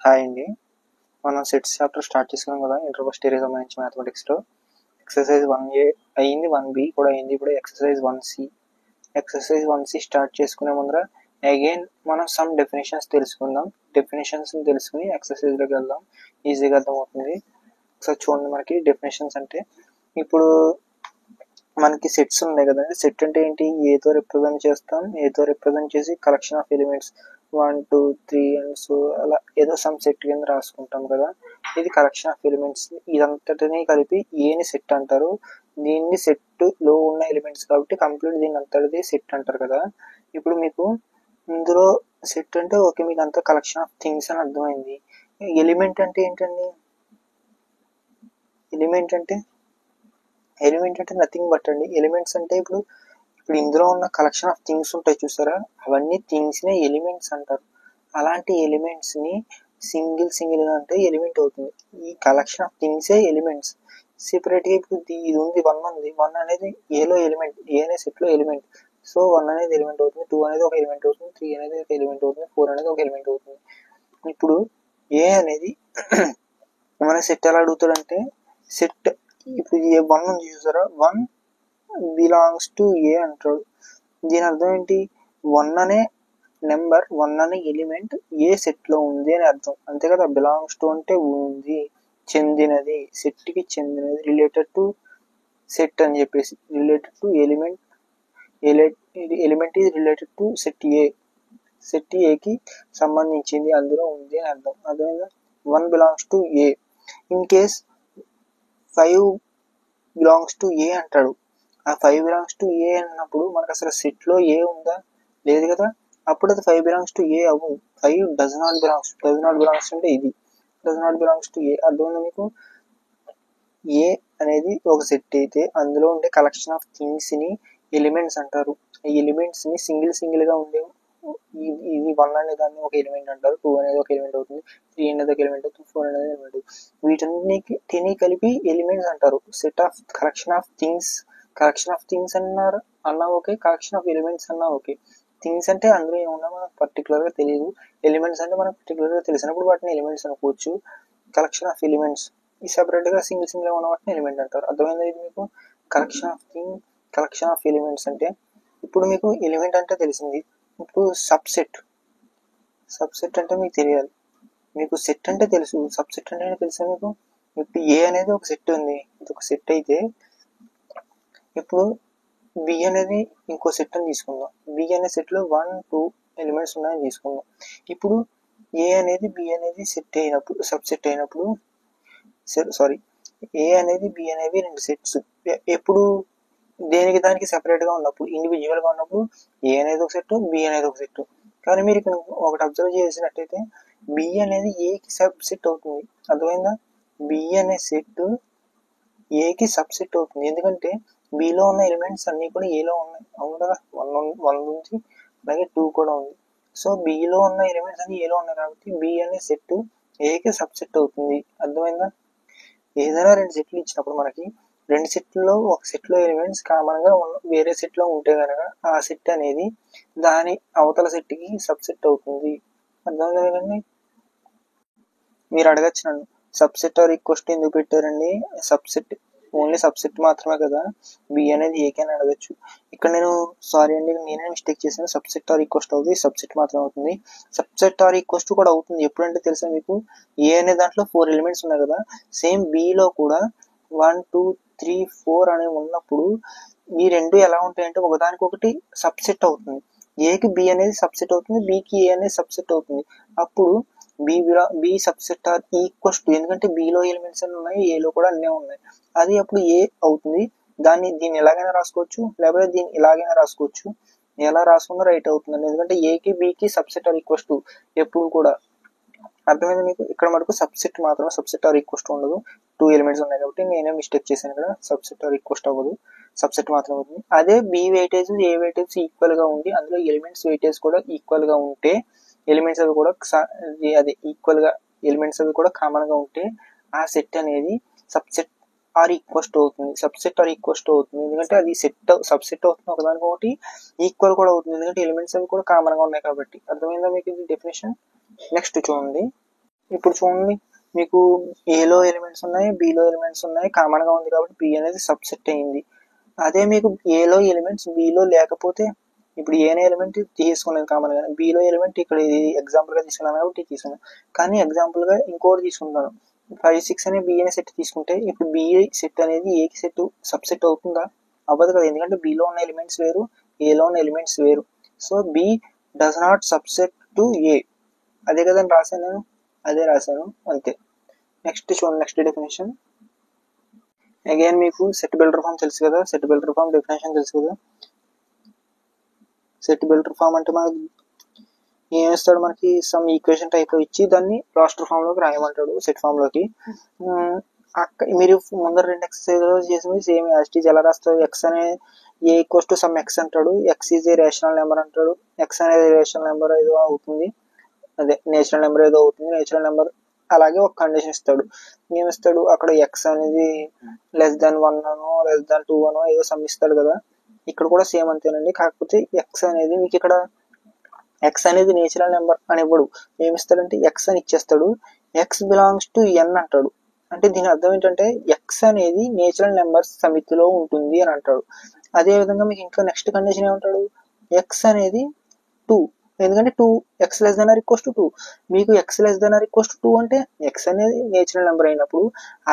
Hi అండి. మనం sets chapter start చేసుకున్నాం కదా, ఇంటర్ ఫస్ట్ ఇయర్కి సంబంధించి మ్యాథమెటిక్స్లో ఎక్సర్సైజ్ 1A అయ్యింది, 1B కూడా అయింది. ఇప్పుడు exercise 1C. Exercise 1C start చేసుకునే ముందర అగైన్ మనం సమ్ డెఫినేషన్స్ తెలుసుకుందాం. డెఫినేషన్స్ తెలుసుకుని ఎక్సర్సైజ్లోకి వెళ్దాం, ఈజీగా అర్థమవుతుంది. ఒకసారి చూడండి, మనకి డెఫినేషన్స్ అంటే ఇప్పుడు మనకి సెట్స్ ఉన్నాయి కదండి. సెట్ అంటే ఏంటి? ఏతో రిప్రజెంట్ చేస్తాం, ఏతో రిప్రజెంట్ చేసి collection of elements 1 2 3 and so అలా ఏదో సమ్ సెట్ కింద రాసుకుంటాం కదా. ఇది కలెక్షన్ ఆఫ్ ఎలిమెంట్స్. ఇదంతటిని కలిపి ఏని సెట్ అంటారు. దీన్ని సెట్ లో ఉన్న ఎలిమెంట్స్ కాబట్టి కంప్లీట్ దీని అంతటిది సెట్ అంటారు కదా. ఇప్పుడు మీకు ఇందులో సెట్ అంటే ఓకే, మీకు అంతా కలెక్షన్ ఆఫ్ థింగ్స్ అని అర్థమైంది. ఎలిమెంట్ అంటే ఏంటండి? ఎలిమెంట్ అంటే నథింగ్ బట్ అండి. ఎలిమెంట్స్ అంటే ఇప్పుడు ఇందులో ఉన్న కలెక్షన్ ఆఫ్ థింగ్స్ ఉంటాయి చూసారా, అవన్నీ థింగ్స్ నే ఎలిమెంట్స్ అంటారు. అలాంటి ఎలిమెంట్స్ ని సింగిల్ గా అంటే ఎలిమెంట్ అవుతుంది. ఈ collection of things A elements. Separate గా ఇప్పుడు ఇది ఉంది, 1 ఉంది. 1 అనేది ఏలో ఎలిమెంట్, ఏ అనే సెట్ లో ఎలిమెంట్. సో 1 అనేది ఎలిమెంట్ అవుతుంది, 2 అనేది ఒక ఎలిమెంట్ అవుతుంది, 3 అనేది ఒక ఎలిమెంట్ అవుతుంది, 4 అనేది ఒక ఎలిమెంట్ అవుతుంది. ఇప్పుడు ఏ అనేది మన సెట్ ఎలా అడుగుతాడంటే, సెట్ ఇప్పుడు ఏ 1 ఉంది చూసారా, 1 బిలాంగ్స్ టు ఏ అంటాడు. దీని అర్థం ఏంటి? 1 అనే నెంబర్, 1 అనే ఎలిమెంట్ ఏ సెట్ లో ఉంది అని అర్థం, అంతే కదా. బిలాంగ్స్ టు అంటే ఉంది, చెందినది, సెట్ కి చెందినది, రిలేటెడ్ టు సెట్ అని చెప్పేసి. Related to element, element is related to set A, set ఏకి సంబంధించింది, అందులో ఉంది అని అర్థం. అర్థమైందా? 1 belongs to A. In case 5 belongs to A అంటాడు. ఆ 5 బిలాంగ్స్ టు ఏ అన్నప్పుడు మనకు అసలు సెట్ లో ఏ ఉందా? లేదు కదా. అప్పుడు అది 5 బిలాంగ్స్ టు ఏ అవ్వదు. 5 డస్ నాట్ బిలాంగ్స్ అంటే ఇది డస్ నాట్ బిలాంగ్స్ టు ఏ. అర్థమైందా మీకు? ఏ అనేది ఒక సెట్ అయితే అందులో ఉండే కలెక్షన్ ఆఫ్ థింగ్స్ ని ఎలిమెంట్స్ అంటారు. ఈ ఎలిమెంట్స్ ని సింగిల్ గా ఉండే ఇది 1 అనే దాన్ని ఒక ఎలిమెంట్ అంటారు, 2 అనేది ఒక ఎలిమెంట్ అవుతుంది, 3 అనేది ఒక ఎలిమెంట్ అవుతుంది, 4 అనేది ఎలిమెంట్ అవుతుంది. వీటన్నిటిని కలిపి ఎలిమెంట్స్ అంటారు. Set of collection of things అన్నా ఓకే, కలెక్షన్ ఆఫ్ ఎలిమెంట్స్ అన్నా ఓకే. థింగ్స్ అంటే అందులో ఏమన్నా మనకు పర్టికులర్ గా తెలియదు, ఎలిమెంట్స్ అంటే మనకు పర్టికులర్ గా తెలిసినప్పుడు వాటిని ఎలిమెంట్స్ అనుకోవచ్చు. కలెక్షన్ ఆఫ్ ఎలిమెంట్స్ ఈ సెపరేట్ గా సింగిల్ గా ఉన్న వాటిని ఎలిమెంట్ అంటారు. అర్థమైంది ఇది మీకు? కలెక్షన్ ఆఫ్ ఎలిమెంట్స్ అంటే ఇప్పుడు మీకు ఎలిమెంట్ అంటే తెలిసింది. ఇప్పుడు సబ్సెట్ అంటే మీకు తెలియాలి. మీకు సెట్ అంటే తెలుసు, సబ్సెట్ అంటే తెలుసా మీకు? ఇప్పుడు ఏ అనేది ఒక సెట్ ఉంది, ఇది ఒక సెట్ అయితే ఇప్పుడు బి అనేది ఇంకో సెట్ అని తీసుకుందాం. బి అనే సెట్ లో 1 2 ఎలిమెంట్స్ ఉన్నాయని తీసుకుందాం. ఇప్పుడు ఏ అనేది బి అనేది సెట్ అయినప్పుడు, సబ్సెట్ అయినప్పుడు, ఏ అనేది బి అనేవి 2 సెట్స్. ఎప్పుడు దేనికి దానికి సెపరేట్ గా ఉన్నప్పుడు, ఇండివిజువల్ గా ఉన్నప్పుడు ఏ అనేది ఒక సెట్, బి అనేది ఒక సెట్. కానీ మీరు ఇక్కడ ఒకటి అబ్జర్వ్ చేసినట్టయితే బి అనేది ఏకి సబ్సెట్ అవుతుంది. అర్థమైందా? బి అనే సెట్ ఏకి సబ్సెట్ అవుతుంది, ఎందుకంటే బిలో ఉన్న ఎలిమెంట్స్ అన్ని కూడా ఏలో ఉన్నాయి. అవును కదా. 1 నుంచి అలాగే 2 కూడా ఉంది. సో బిలో ఉన్న ఎలిమెంట్స్ అన్ని ఏలో ఉన్నాయి కాబట్టి బి అనే సెట్ ఏకి సబ్సెట్ అవుతుంది. అర్థమైందా? ఏదైనా 2 సెట్లు ఇచ్చినప్పుడు మనకి 2 సెట్లలో ఒక సెట్ లో ఎలిమెంట్స్ కామన్ గా వేరే సెట్ లో ఉంటే కనుక ఆ సెట్ అనేది దాని అవతల సెట్ కి సబ్సెట్ అవుతుంది. అర్థమైందా కదండి? మీరు అడగచ్చు నన్ను, సబ్సెట్ ఆర్ ఈక్వల్ టు ఎందుకు పెట్టారండి? సబ్సెట్ ఓన్లీ సబ్సెట్ మాత్రమే కదా, బి అనేది ఏకే అని అడగచ్చు. ఇక్కడ నేను సారీ అండి, నేనే మిస్టేక్ చేశాను. సబ్సెట్ ఆర్ ఈక్వల్ టు అవుతుంది, సబ్సెట్ మాత్రం అవుతుంది. సబ్సెట్ ఆర్ ఈక్వల్ టు కూడా అవుతుంది ఎప్పుడంటే తెలుసా మీకు? ఏ అనే దాంట్లో 4 ఎలిమెంట్స్ ఉన్నాయి కదా, సేమ్ బిలో కూడా 1 2 3 4 అనేవి ఉన్నప్పుడు ఈ రెండు ఎలా ఉంటాయంటే ఒకదానికొకటి సబ్సెట్ అవుతుంది. ఏకి బి అనేది సబ్సెట్ అవుతుంది, బికి ఏ అనేది సబ్సెట్ అవుతుంది. అప్పుడు B subset or equal to, ఎందుకంటే బిలో ఎలిమెంట్స్ అన్ని ఉన్నాయి, ఏలో కూడా అన్నీ ఉన్నాయి, అది అప్పుడు ఏ అవుతుంది. దీన్ని ఎలాగైనా రాసుకోవచ్చు, లేకపోతే దీన్ని ఇలాగైనా రాసుకోవచ్చు. ఎలా రాసుకున్నా రైట్ అవుతుంది, ఎందుకంటే ఏకి బికి సబ్సెట్ ఆర్ ఈక్వల్ టు ఎప్పుడు కూడా. అర్థమైంది మీకు? ఇక్కడ మనకు సబ్సెట్ మాత్రమే, సబ్సెట్ ఆర్ ఈక్వల్ టు ఉండదు. 2 ఎలిమెంట్స్ ఉన్నాయి కాబట్టి నేనే మిస్టేక్ చేశాను ఇక్కడ. సబ్సెట్ ఆర్ ఈక్వల్ టు అవ్వదు, సబ్సెట్ మాత్రం అవుతుంది. అదే బి వెయిటేజ్ ఏ వెయిటేజ్ ఈక్వల్ గా ఉంది, అందులో ఎలిమెంట్స్ వెయిటేజ్ కూడా ఈక్వల్ గా ఉంటే, ఎలిమెంట్స్ అవి కూడా ఈక్వల్ గా ఎలిమెంట్స్ అవి కూడా కామన్ గా ఉంటే ఆ సెట్ అనేది సబ్సెట్ ఆర్ ఈక్వల్ టు అవుతుంది. సబ్సెట్ ఆర్ ఈక్వల్ టు అవుతుంది ఎందుకంటే అది సబ్సెట్ అవుతుంది ఒకదానికొకటి, ఈక్వల్ కూడా అవుతుంది ఎందుకంటే ఎలిమెంట్స్ అవి కూడా కామన్ గా ఉన్నాయి కాబట్టి. అర్థమైందా మీకు ఇది డెఫినేషన్? నెక్స్ట్ చూడండి, ఇప్పుడు చూడండి, మీకు ఏలో ఎలిమెంట్స్ ఉన్నాయి, బిలో ఎలిమెంట్స్ ఉన్నాయి, కామన్గా ఉంది కాబట్టి బి అనేది సబ్సెట్ అయింది. అదే మీకు ఏలో ఎలిమెంట్స్ బిలో లేకపోతే, ఇప్పుడు ఏనే ఎలిమెంట్ తీసుకున్నాను కామన్గా, బిలో ఎలిమెంట్ ఇక్కడ ఇది ఎగ్జాంపుల్గా తీసుకున్నాను కాబట్టి తీసుకున్నాను. కానీ ఎగ్జాంపుల్గా ఇంకోటి తీసుకుంటాను, 5, 6 అనే బి అనే సెట్ తీసుకుంటే, ఇప్పుడు బి సెట్ అనేది ఏకి సెట్ సబ్సెట్ అవుతుందా? అవ్వదు కదా, ఎందుకంటే బిలో ఉన్న ఎలిమెంట్స్ వేరు, ఏలో ఉన్న ఎలిమెంట్స్ వేరు. So B does not subset to A. అదే కదండి రాశాను నేను, అదే రాశాను అంతే. నెక్స్ట్ చూడండి, నెక్స్ట్ డెఫినేషన్. అగైన్ మీకు సెట్ బిల్డర్ ఫామ్ తెలుసు కదా, సెట్ బిల్డర్ ఫామ్ డెఫినేషన్ తెలుసు కదా. సెట్ బిల్డర్ ఫామ్ అంటే మనకి ఏం ఇస్తాడు, మనకి సమ్ ఈక్వేషన్ టైప్ ఇచ్చి దాన్ని రాస్టర్ ఫామ్ లోకి రాయమంటాడు, సెట్ ఫామ్ లోకి. మీరు ముందర 2 ఎక్సర్సైజ్ చేసినవి సేమ్ యాస్టీజ్ ఎలా రాస్తారు, ఎక్స్ అనే ఏ ఈక్వల్స్ టు సమ్ ఎక్స్ అంటాడు, X is a rational number అంటాడు, ఎక్స్ అనేది రేషనల్ నెంబర్ ఏదో అవుతుంది, అదే నేచురల్ నెంబర్ ఏదో అవుతుంది, నేచురల్ నెంబర్. అలాగే ఒక కండిషన్ ఇస్తాడు, ఏమిస్తాడు అక్కడ ఎక్స్ అనేది లెస్ దాన్ 1 అనో లెస్ దాన్ 2 అనో ఏదో సమ్ ఇస్తాడు కదా. ఇక్కడ కూడా సేమ్ అంతేనండి, కాకపోతే ఎక్స్ అనేది మీకు ఇక్కడ ఎక్స్ అనేది నేచురల్ నెంబర్ అని ఇవ్వడు, ఏమిస్తాడంటే ఎక్స్ అని ఇచ్చేస్తాడు, ఎక్స్ బిలాంగ్స్ టు ఎన్ అంటాడు. అంటే దీని అర్థం ఏంటంటే ఎక్స్ అనేది నేచురల్ నెంబర్స్ సమితిలో ఉంటుంది అని అంటాడు. అదే విధంగా మీకు ఇంకా నెక్స్ట్ కండిషన్ ఏమంటాడు, ఎక్స్ అనేది 2, ఎందుకంటే 2 x less than or equals to 2. మీకు x less than or equals to 2 అంటే ఎక్స్ అనేది నేచురల్ నెంబర్ అయినప్పుడు,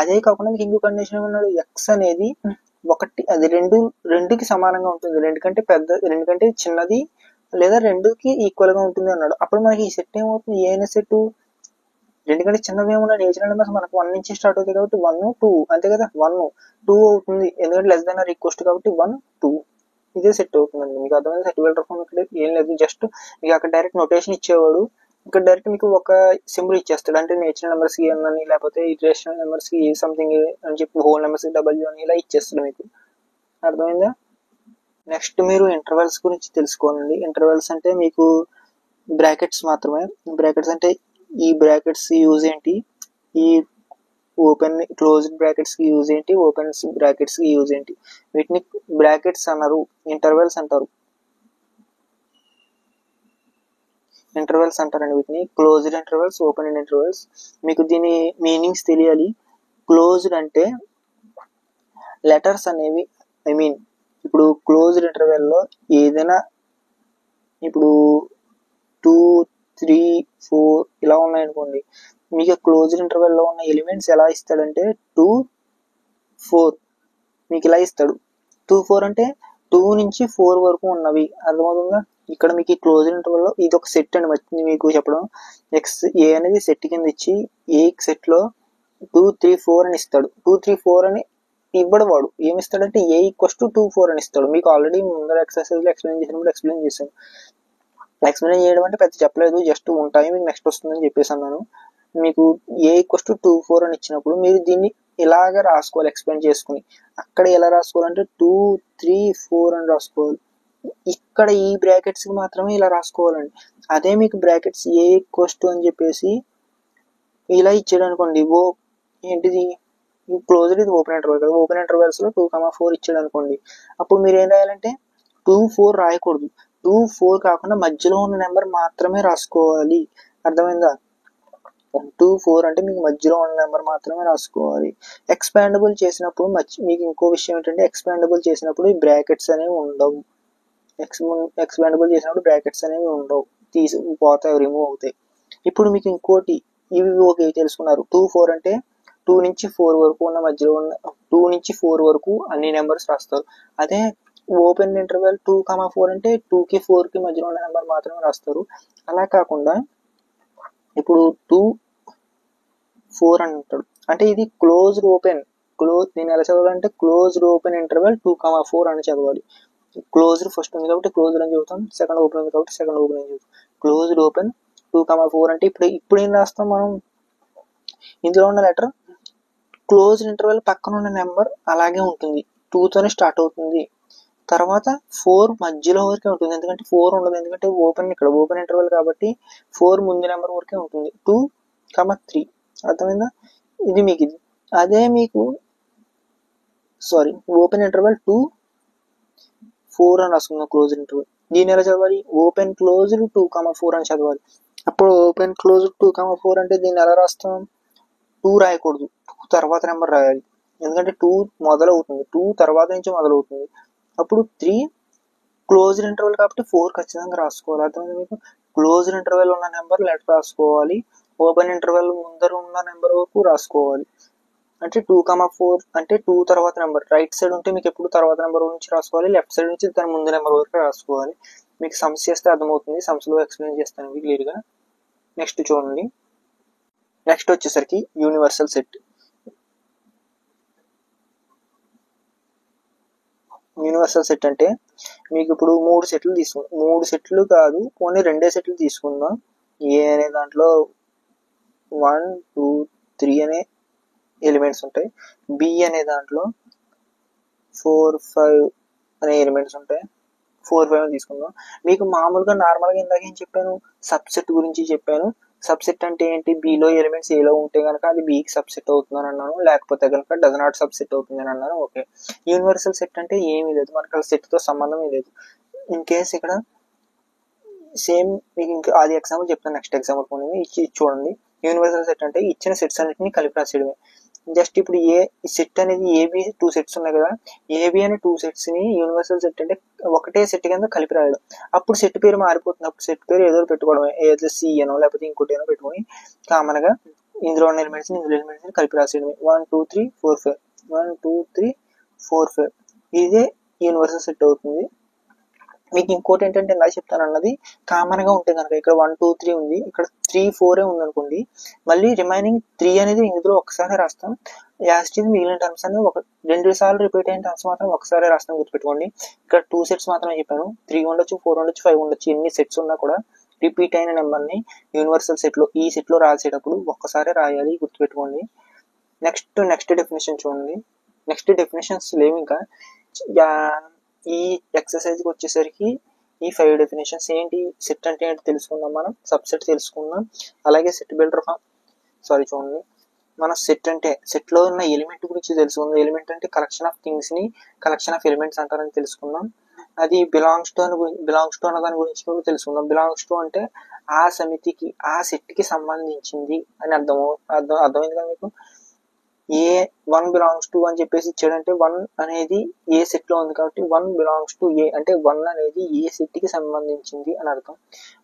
అదే కాకుండా మీకు ఇంకో కండిషన్ ఏమన్నాడు, ఎక్స్ అనేది 1 అది 2కి సమానంగా ఉంటుంది, 2 కంటే పెద్ద, 2 కంటే చిన్నది లేదా 2కి ఈక్వల్ గా ఉంటుంది అన్నాడు. అప్పుడు మనకి ఈ సెట్ ఏమవుతుంది, ఏ అనే సెట్ 2 కంటే చిన్నవి ఏమన్నా నేచురల్ నెంబర్స్ మనకు 1 నుంచి స్టార్ట్ అవుతాయి కాబట్టి 1, 2 అంతే కదా, 1, 2 అవుతుంది, ఎందుకంటే లెస్ దెన్ ఆర్ ఈక్వల్స్ కాబట్టి 1, 2 ఇదే సెట్ అవుతుందండి. మీకు అర్థమైంది, సెట్ బిల్డర్ ఫామ్ ఇక్కడ ఏం లేదు, జస్ట్ మీకు అక్కడ డైరెక్ట్ నోటేషన్ ఇచ్చేవాడు, ఇక్కడ డైరెక్ట్ మీకు ఒక సింబల్ ఇచ్చేస్తాడు, అంటే నేచురల్ నెంబర్స్ కి ఎన్ అని, లేకపోతే ఇరేషనల్ నెంబర్స్ కి సంథింగ్ అని చెప్పి హోల్ నెంబర్స్ కి డబ్ల్యూ అని ఇలా ఇచ్చేస్తాడు మీకు. అర్థమైందా? నెక్స్ట్ మీరు ఇంటర్వెల్స్ గురించి తెలుసుకోవాలండి. ఇంటర్వెల్స్ అంటే మీకు బ్రాకెట్స్ మాత్రమే. బ్రాకెట్స్ అంటే ఈ బ్రాకెట్స్ యూజ్ ఏంటి, ఈ ఓపెన్ క్లోజ్డ్ బ్రాకెట్స్ కి యూజ్ ఏంటి, ఓపెన్ బ్రాకెట్స్ కి యూజ్ ఏంటి, వీటిని బ్రాకెట్స్ అన్నారు, ఇంటర్వెల్స్ అంటారు. ఇంటర్వెల్స్ అంటారండి వీటిని, క్లోజ్డ్ ఇంటర్వెల్స్, ఓపెన్ ఇంటర్వెల్స్. మీకు దీని మీనింగ్స్ తెలియాలి. క్లోజ్డ్ అంటే లెటర్స్ అనేవి, ఐ మీన్ ఇప్పుడు క్లోజ్డ్ ఇంటర్వెల్ లో ఏదైనా ఇప్పుడు 2, 3, 4 ఇలా ఉన్నాయనుకోండి, మీకు క్లోజ్డ్ ఇంటర్వెల్ లో ఉన్న ఎలిమెంట్స్ ఎలా ఇస్తాడంటే 2, 4 మీకు ఇలా ఇస్తాడు. 2, 4 అంటే 2 నుంచి 4 వరకు ఉన్నవి, అర్థమవుతుందా? ఇక్కడ మీకు క్లోజ్డ్ ఇంటర్వెల్ లో ఇది ఒక సెట్ అండి, వచ్చింది మీకు చెప్పడం. ఎక్స్ ఏ అనేది సెట్ కింద ఇచ్చి ఏ సెట్ లో 2, 3, 4 అని ఇస్తాడు. 2, 3, 4 అని ఇవ్వడు వాడు, ఏమి ఇస్తాడంటే ఏ ఈక్వల్స్ టు 2, 4 అని ఇస్తాడు. మీకు ఆల్రెడీ ముందర ఎక్సర్సైజ్ లో ఎక్స్ప్లెయిన్ చేసినప్పుడు ఎక్స్ప్లెయిన్ చేశాను. ఎక్స్ప్లెయిన్ చేయడం అంటే పెద్ద చెప్పలేదు, జస్ట్ ఉంటాయి మీకు నెక్స్ట్ వస్తుందని చెప్పేసి అన్నాను. మీకు ఏ ఈక్వల్స్ టు 2, 4 అని ఇచ్చినప్పుడు మీరు దీన్ని ఇలాగ రాసుకోవాలి ఎక్స్ప్లెయిన్ చేసుకుని. అక్కడ ఎలా రాసుకోవాలంటే 2, 3, 4 అని రాసుకోవాలి. ఇక్కడ ఈ బ్రాకెట్స్ కి మాత్రమే ఇలా రాసుకోవాలండి. అదే మీకు బ్రాకెట్స్ ఏ ఈక్వల్స్ టు అని చెప్పేసి ఇలా ఇచ్చాడు అనుకోండి, ఓ ఏంటిది క్లోజ్డ్, ఇది ఓపెన్ ఇంటర్వెల్ కదా, ఓపెన్ ఇంటర్వెల్స్ లో 2, 4 ఇచ్చాడు అనుకోండి, అప్పుడు మీరు ఏం రాయాలంటే 2, 4 రాయకూడదు, 2, 4 కాకుండా మధ్యలో ఉన్న నెంబర్ మాత్రమే రాసుకోవాలి. అర్థమైందా? 2, 4 అంటే మీకు మధ్యలో ఉన్న నెంబర్ మాత్రమే రాసుకోవాలి. ఎక్స్పాండబుల్ చేసినప్పుడు మీకు ఇంకో విషయం ఏంటంటే, ఎక్స్పాండబుల్ చేసినప్పుడు ఈ బ్రాకెట్స్ అనేవి ఉండవు. ఎక్స్పాండబుల్ చేసినప్పుడు బ్రాకెట్స్ అనేవి ఉండవు, పోతాయి, రిమూవ్ అవుతాయి. ఇప్పుడు మీకు ఇంకోటి, ఇవి ఓకే తెలుసుకున్నారు. 2, 4 అంటే 2 నుంచి 4 వరకు ఉన్న మధ్యలో ఉన్న 2 నుంచి 4 వరకు అన్ని నెంబర్స్ రాస్తారు. అదే ఓపెన్ ఇంటర్వెల్ 2, 4 అంటే 2కి 4కి మధ్యలో ఉన్న నెంబర్ మాత్రమే రాస్తారు. అలా కాకుండా ఇప్పుడు 2, 4 అని అంటాడు, అంటే ఇది క్లోజ్డ్ ఓపెన్. నేను ఎలా చదవాలంటే క్లోజ్డ్ ఓపెన్ ఇంటర్వెల్ 2, 4 అని చదవాలి. క్లోజ్డ్ ఫస్ట్ ఉంది కాబట్టి క్లోజ్డ్ అని చెబుతాం, సెకండ్ ఓపెన్ ఉంది కాబట్టి సెకండ్ ఓపెన్ అని చెబుతాం. క్లోజ్డ్ ఓపెన్ 2, 4 అంటే ఇప్పుడు ఏం రాస్తాం మనం, ఇందులో ఉన్న లెటర్ క్లోజ్డ్ ఇంటర్వెల్ పక్కన ఉన్న నెంబర్ అలాగే ఉంటుంది, 2 తోనే స్టార్ట్ అవుతుంది, తర్వాత 4 మధ్యలో వరకే ఉంటుంది, ఎందుకంటే 4 ఉండదు, ఎందుకంటే ఇక్కడ ఓపెన్ ఇంటర్వెల్ కాబట్టి 4 ముందు నెంబర్ వరకే ఉంటుంది, 2, 3. అర్థమైందా? ఇది మీకు ఇది. అదే మీకు ఓపెన్ ఇంటర్వెల్ 2, 4 అని రాసుకుందాం క్లోజ్డ్ ఇంటర్వెల్. దీని ఎలా చదవాలి, ఓపెన్ క్లోజ్డ్ 2, 4 అని చదవాలి. అప్పుడు ఓపెన్ క్లోజ్ 2,4 అంటే దీన్ని ఎలా రాస్తాం? 2 రాయకూడదు, 2 తర్వాత నెంబర్ రాయాలి. ఎందుకంటే 2 మొదలవుతుంది, 2 తర్వాత నుంచి మొదలవుతుంది. అప్పుడు 3 క్లోజ్డ్ ఇంటర్వెల్ కాబట్టి 4 ఖచ్చితంగా రాసుకోవాలి. అర్థమైంది మీకు? క్లోజ్డ్ ఇంటర్వెల్ ఉన్న నెంబర్ లెటర్ రాసుకోవాలి, ఓపెన్ ఇంటర్వెల్ ముందర ఉన్న నెంబర్ వరకు రాసుకోవాలి. అంటే 2,4 అంటే 2 తర్వాత నెంబర్. రైట్ సైడ్ ఉంటే మీకు ఎప్పుడు తర్వాత నెంబర్ నుంచి రాసుకోవాలి, లెఫ్ట్ సైడ్ నుంచి దాని ముందు నెంబర్ వరకు రాసుకోవాలి. మీకు సమ్స్ చేస్తే అర్థమవుతుంది, సమ్స్లో ఎక్స్ప్లెయిన్ చేస్తాను క్లియర్గా. నెక్స్ట్ చూడండి. నెక్స్ట్ వచ్చేసరికి యూనివర్సల్ సెట్. యూనివర్సల్ సెట్ అంటే మీకు ఇప్పుడు 3 సెట్లు తీసుకుందాం. 3 సెట్లు కాదు, పోనీ 2 సెట్లు తీసుకుందాం. ఏ అనే దాంట్లో 1, 2, 3 అనే ఎలిమెంట్స్ ఉంటాయి. బి అనే దాంట్లో 4, 5 అనే ఎలిమెంట్స్ ఉంటాయి. 4, 5 తీసుకుందాం. మీకు మామూలుగా నార్మల్గా ఇందాక ఏం చెప్పాను? సబ్సెట్ గురించి చెప్పాను. సబ్సెట్ అంటే ఏంటి? బిలో ఎలిమెంట్స్ ఏలో ఉంటే కనుక అది బికి సబ్సెట్ అవుతుందని అన్నాను, లేకపోతే కనుక డజ్ నాట్ సబ్సెట్ అవుతుంది అని అన్నాను. ఓకే. యూనివర్సల్ సెట్ అంటే ఏమీ లేదు, మనకు అసలు సెట్తో సంబంధమే లేదు. ఇన్ కేస్ ఇక్కడ సేమ్ మీకు ఇంకా అది ఎగ్జాంపుల్ చెప్తాను, నెక్స్ట్ ఎగ్జాంపుల్ పోనీ ఇచ్చి చూడండి. యూనివర్సల్ సెట్ అంటే ఇచ్చిన సెట్స్ అన్నింటినీ కలిపి రాసేయడమే. జస్ట్ ఇప్పుడు ఏ సెట్ అనేది ఏబి 2 సెట్స్ ఉన్నాయి కదా, ఏబి అనే 2 సెట్స్ ని యూనివర్సల్ సెట్ అంటే ఒకటే సెట్ కింద కలిపి రాయడం. అప్పుడు సెట్ పేరు మారిపోతుంది, అప్పుడు సెట్ పేరు ఏదో పెట్టుకోవడం, ఏదో సి అనో లేకపోతే ఇంకోటి ఏనో పెట్టుకొని కామన్ గా ఇందులో ఉన్న ఎలిమెంట్స్ ఇందులో ఎలిమెంట్స్ కలిపి రాసేయడమే. 1, 2, 3, 4, 5 1, 2, 3, 4, 5 ఇదే యూనివర్సల్ సెట్ అవుతుంది. మీకు ఇంకోటి ఏంటంటే ఇలా చెప్తాను అన్నది కామన్ గా ఉంటే కనుక ఇక్కడ 1, 2, 3 ఉంది, ఇక్కడ 3, 4 ఉంది అనుకోండి, మళ్ళీ రిమైనింగ్ 3 అనేది ఇందులో ఒకసారి రాస్తాం. యాస్టీజ్ మిగిలిన టర్మ్స్ అని 2 సార్లు రిపీట్ అయిన టర్మ్స్ మాత్రం ఒకసారి రాస్తాం, గుర్తుపెట్టుకోండి. ఇక్కడ 2 సెట్స్ మాత్రమే చెప్పాను, 3 ఉండొచ్చు, 4 ఉండొచ్చు, 5 ఉండొచ్చు. ఎన్ని సెట్స్ ఉన్నా కూడా రిపీట్ అయిన నెంబర్ని యూనివర్సల్ సెట్ లో ఈ సెట్ లో రాసేటప్పుడు ఒక్కసారి రాయాలి, గుర్తుపెట్టుకోండి. నెక్స్ట్ డెఫినేషన్ చూడండి. నెక్స్ట్ డెఫినేషన్స్ లేవు ఇంకా. ఈ ఎక్సర్సైజ్కి వచ్చేసరికి ఈ 5 డెఫినేషన్స్ ఏంటి, సెట్ అంటే ఏంటి తెలుసుకుందాం, మనం సబ్సెట్ తెలుసుకుందాం, అలాగే సెట్ బిల్డర్ చూడండి. మన సెట్ అంటే సెట్ లో ఉన్న ఎలిమెంట్ గురించి తెలుసుకుందాం. ఎలిమెంట్ అంటే కలెక్షన్ ఆఫ్ థింగ్స్ ని కలెక్షన్ ఆఫ్ ఎలిమెంట్స్ అంటారని తెలుసుకుందాం. అది బిలాంగ్స్ టు అన్న దాని గురించి కూడా తెలుసుకుందాం. బిలాంగ్స్ టు అంటే ఆ సమితికి ఆ సెట్ కి సంబంధించింది అని అర్థమైంది కదా మీకు. ఏ 1 బిలాంగ్స్ టు అని చెప్పేసి ఇచ్చాడంటే 1 అనేది ఏ సెట్ లో ఉంది కాబట్టి 1 బిలాంగ్స్ టు ఏ అంటే 1 అనేది ఏ సెట్ కి సంబంధించింది అని అర్థం.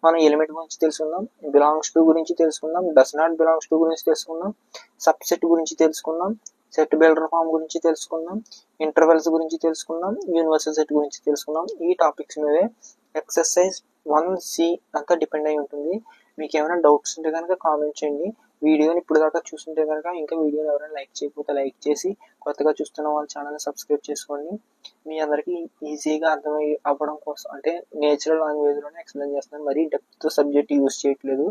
మనం ఎలిమెంట్ గురించి తెలుసుకుందాం, బిలాంగ్స్ టు గురించి తెలుసుకుందాం, డస్ నాట్ బిలాంగ్స్ టు గురించి తెలుసుకుందాం, సబ్సెట్ గురించి తెలుసుకుందాం, సెట్ బిల్డర్ ఫామ్ గురించి తెలుసుకుందాం, ఇంటర్వెల్స్ గురించి తెలుసుకుందాం, యూనివర్సల్ సెట్ గురించి తెలుసుకుందాం. ఈ టాపిక్స్ మీదే ఎక్సర్సైజ్ 1C అంతా డిపెండ్ అయి ఉంటుంది. మీకు ఏమైనా డౌట్స్ ఉంటే కనుక కామెంట్ చేయండి. వీడియోని ఇప్పుడు దాకా చూస్తుంటే కనుక ఇంకా వీడియోని ఎవరైనా లైక్ చేయకపోతే లైక్ చేసి, కొత్తగా చూస్తున్న వాళ్ళ ఛానల్ని సబ్స్క్రైబ్ చేసుకోండి. మీ అందరికీ ఈజీగా అవ్వడం కోసం అంటే నేచురల్ లాంగ్వేజ్లోనే ఎక్స్ప్లెయిన్ చేస్తున్నాను, మరీ డెప్త్ సబ్జెక్ట్ యూజ్ చేయట్లేదు.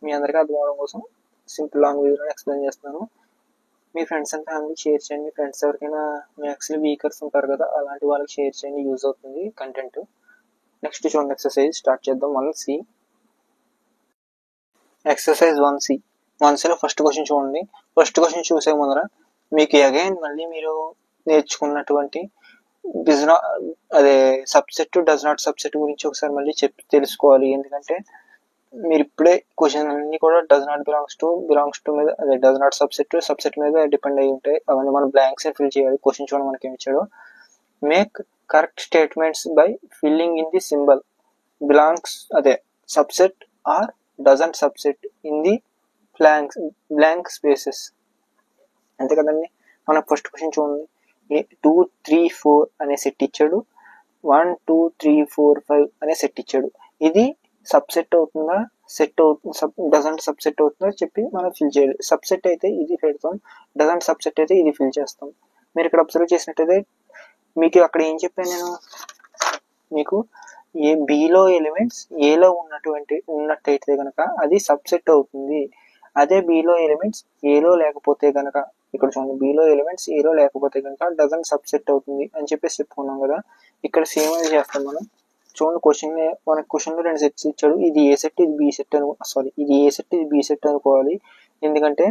మీ అందరికీ అర్థం అవడం కోసం సింపుల్ లాంగ్వేజ్లోనే ఎక్స్ప్లెయిన్ చేస్తున్నాను. మీ ఫ్రెండ్స్ అండ్ ఫ్యామిలీకి షేర్ చేయండి. మీ ఫ్రెండ్స్ ఎవరికైనా మ్యాథ్స్లో వీకర్స్ ఉంటారు కదా, అలాంటి వాళ్ళకి షేర్ చేయండి, యూజ్ అవుతుంది కంటెంట్. నెక్స్ట్ చూడండి, ఎక్సర్సైజ్ స్టార్ట్ చేద్దాం. 1C. ఎక్సర్సైజ్ 1Cలో ఫస్ట్ క్వశ్చన్ చూడండి. ఫస్ట్ క్వశ్చన్ చూసే ముందర మీకు అగైన్ మళ్ళీ మీరు నేర్చుకున్నటువంటి సబ్సెట్ డస్ నాట్ సబ్సెట్ గురించి ఒకసారి మళ్ళీ తెలుసుకోవాలి. ఎందుకంటే మీరు ఇప్పుడే క్వశ్చన్ అన్ని కూడా డస్ నాట్ బిలాంగ్స్ టు మీద డస్ నాట్ సబ్సెట్ మీద డిపెండ్ అయి ఉంటాయి. అవన్నీ మనం బ్లాంక్స్ ఫిల్ చేయాలి. క్వశ్చన్ చూడండి మనకి ఏమి ఇచ్చాడు. Make correct statements by filling in the symbol belongs subset or doesn't subset in the blank spaces. అంతే కదండి. మనకు ఫస్ట్ క్వశ్చన్ చూడండి. 2, 3, 4 అనే సెట్ ఇచ్చాడు, 1, 2, 3, 4, 5 అనే సెట్ ఇచ్చాడు. ఇది సబ్సెట్ అవుతుందా, సెట్ అవుతుంది, డజంట్ సబ్సెట్ అవుతుందా చెప్పి మనం ఫిల్ చేయాలి. సబ్సెట్ అయితే ఇది పెడతాం, డజంట్ సబ్సెట్ అయితే ఇది ఫిల్ చేస్తాం. మీరు ఇక్కడ అబ్జర్వ్ చేసినట్టయితే మీకు అక్కడ ఏం చెప్పాను నేను, మీకు బిలో ఎలిమెంట్స్ ఏలో ఉన్నట్టయితే కనుక అది సబ్సెట్ అవుతుంది. అదే బిలో ఎలిమెంట్స్ ఏలో లేకపోతే కనుక, ఇక్కడ చూడండి, బిలో ఎలిమెంట్స్ ఏలో లేకపోతే కనుక డజంట్ సబ్సెట్ అవుతుంది అని చెప్పేసి చెప్పుకున్నాం కదా. ఇక్కడ సేమ్ అది చేస్తాం మనం. చూడండి, మనకి క్వశ్చన్లో 2 సెట్స్ ఇచ్చాడు. ఇది ఏ సెట్, ఇది బి సెట్ ఇది ఏ సెట్, ఇది బి సెట్ అనుకోవాలి. ఎందుకంటే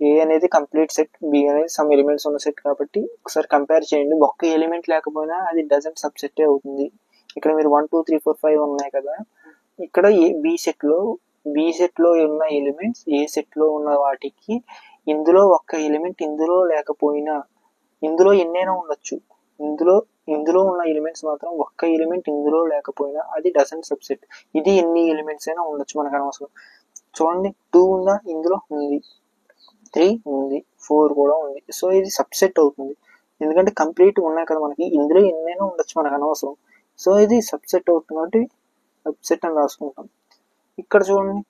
ఏ అనేది కంప్లీట్ సెట్, బి అనేది సమ్ ఎలిమెంట్స్ ఉన్న సెట్ కాబట్టి ఒకసారి కంపేర్ చేయండి. ఒక్క ఎలిమెంట్ లేకపోయినా అది డజంట్ సబ్సెట్ అవుతుంది. ఇక్కడ మీరు 1, 2, 3, 4, 5 ఉన్నాయి కదా, ఇక్కడ బి సెట్ లో బి సెట్లో ఉన్న ఎలిమెంట్స్ ఏ సెట్లో ఉన్న వాటికి ఇందులో ఒక్క ఎలిమెంట్ ఇందులో లేకపోయినా, ఇందులో ఎన్నైనా ఉండొచ్చు, ఇందులో ఉన్న ఎలిమెంట్స్ మాత్రం ఒక్క ఎలిమెంట్ ఇందులో లేకపోయినా అది డజంట్ సబ్సెట్. ఇది ఎన్ని ఎలిమెంట్స్ అయినా ఉండొచ్చు, మనకు అనవసరం. చూడండి 2 ఉందా, ఇందులో ఉంది, 3 ఉంది, 4 కూడా ఉంది. సో ఇది సబ్సెట్ అవుతుంది, ఎందుకంటే కంప్లీట్ ఉన్నాయి కదా మనకి, ఇందులో ఎన్నైనా ఉండొచ్చు, మనకు అనవసరం. సో ఇది సబ్సెట్ అవుతుంది కాబట్టి సబ్సెట్ అని రాసుకుంటాం. ఇక్కడ చూడండి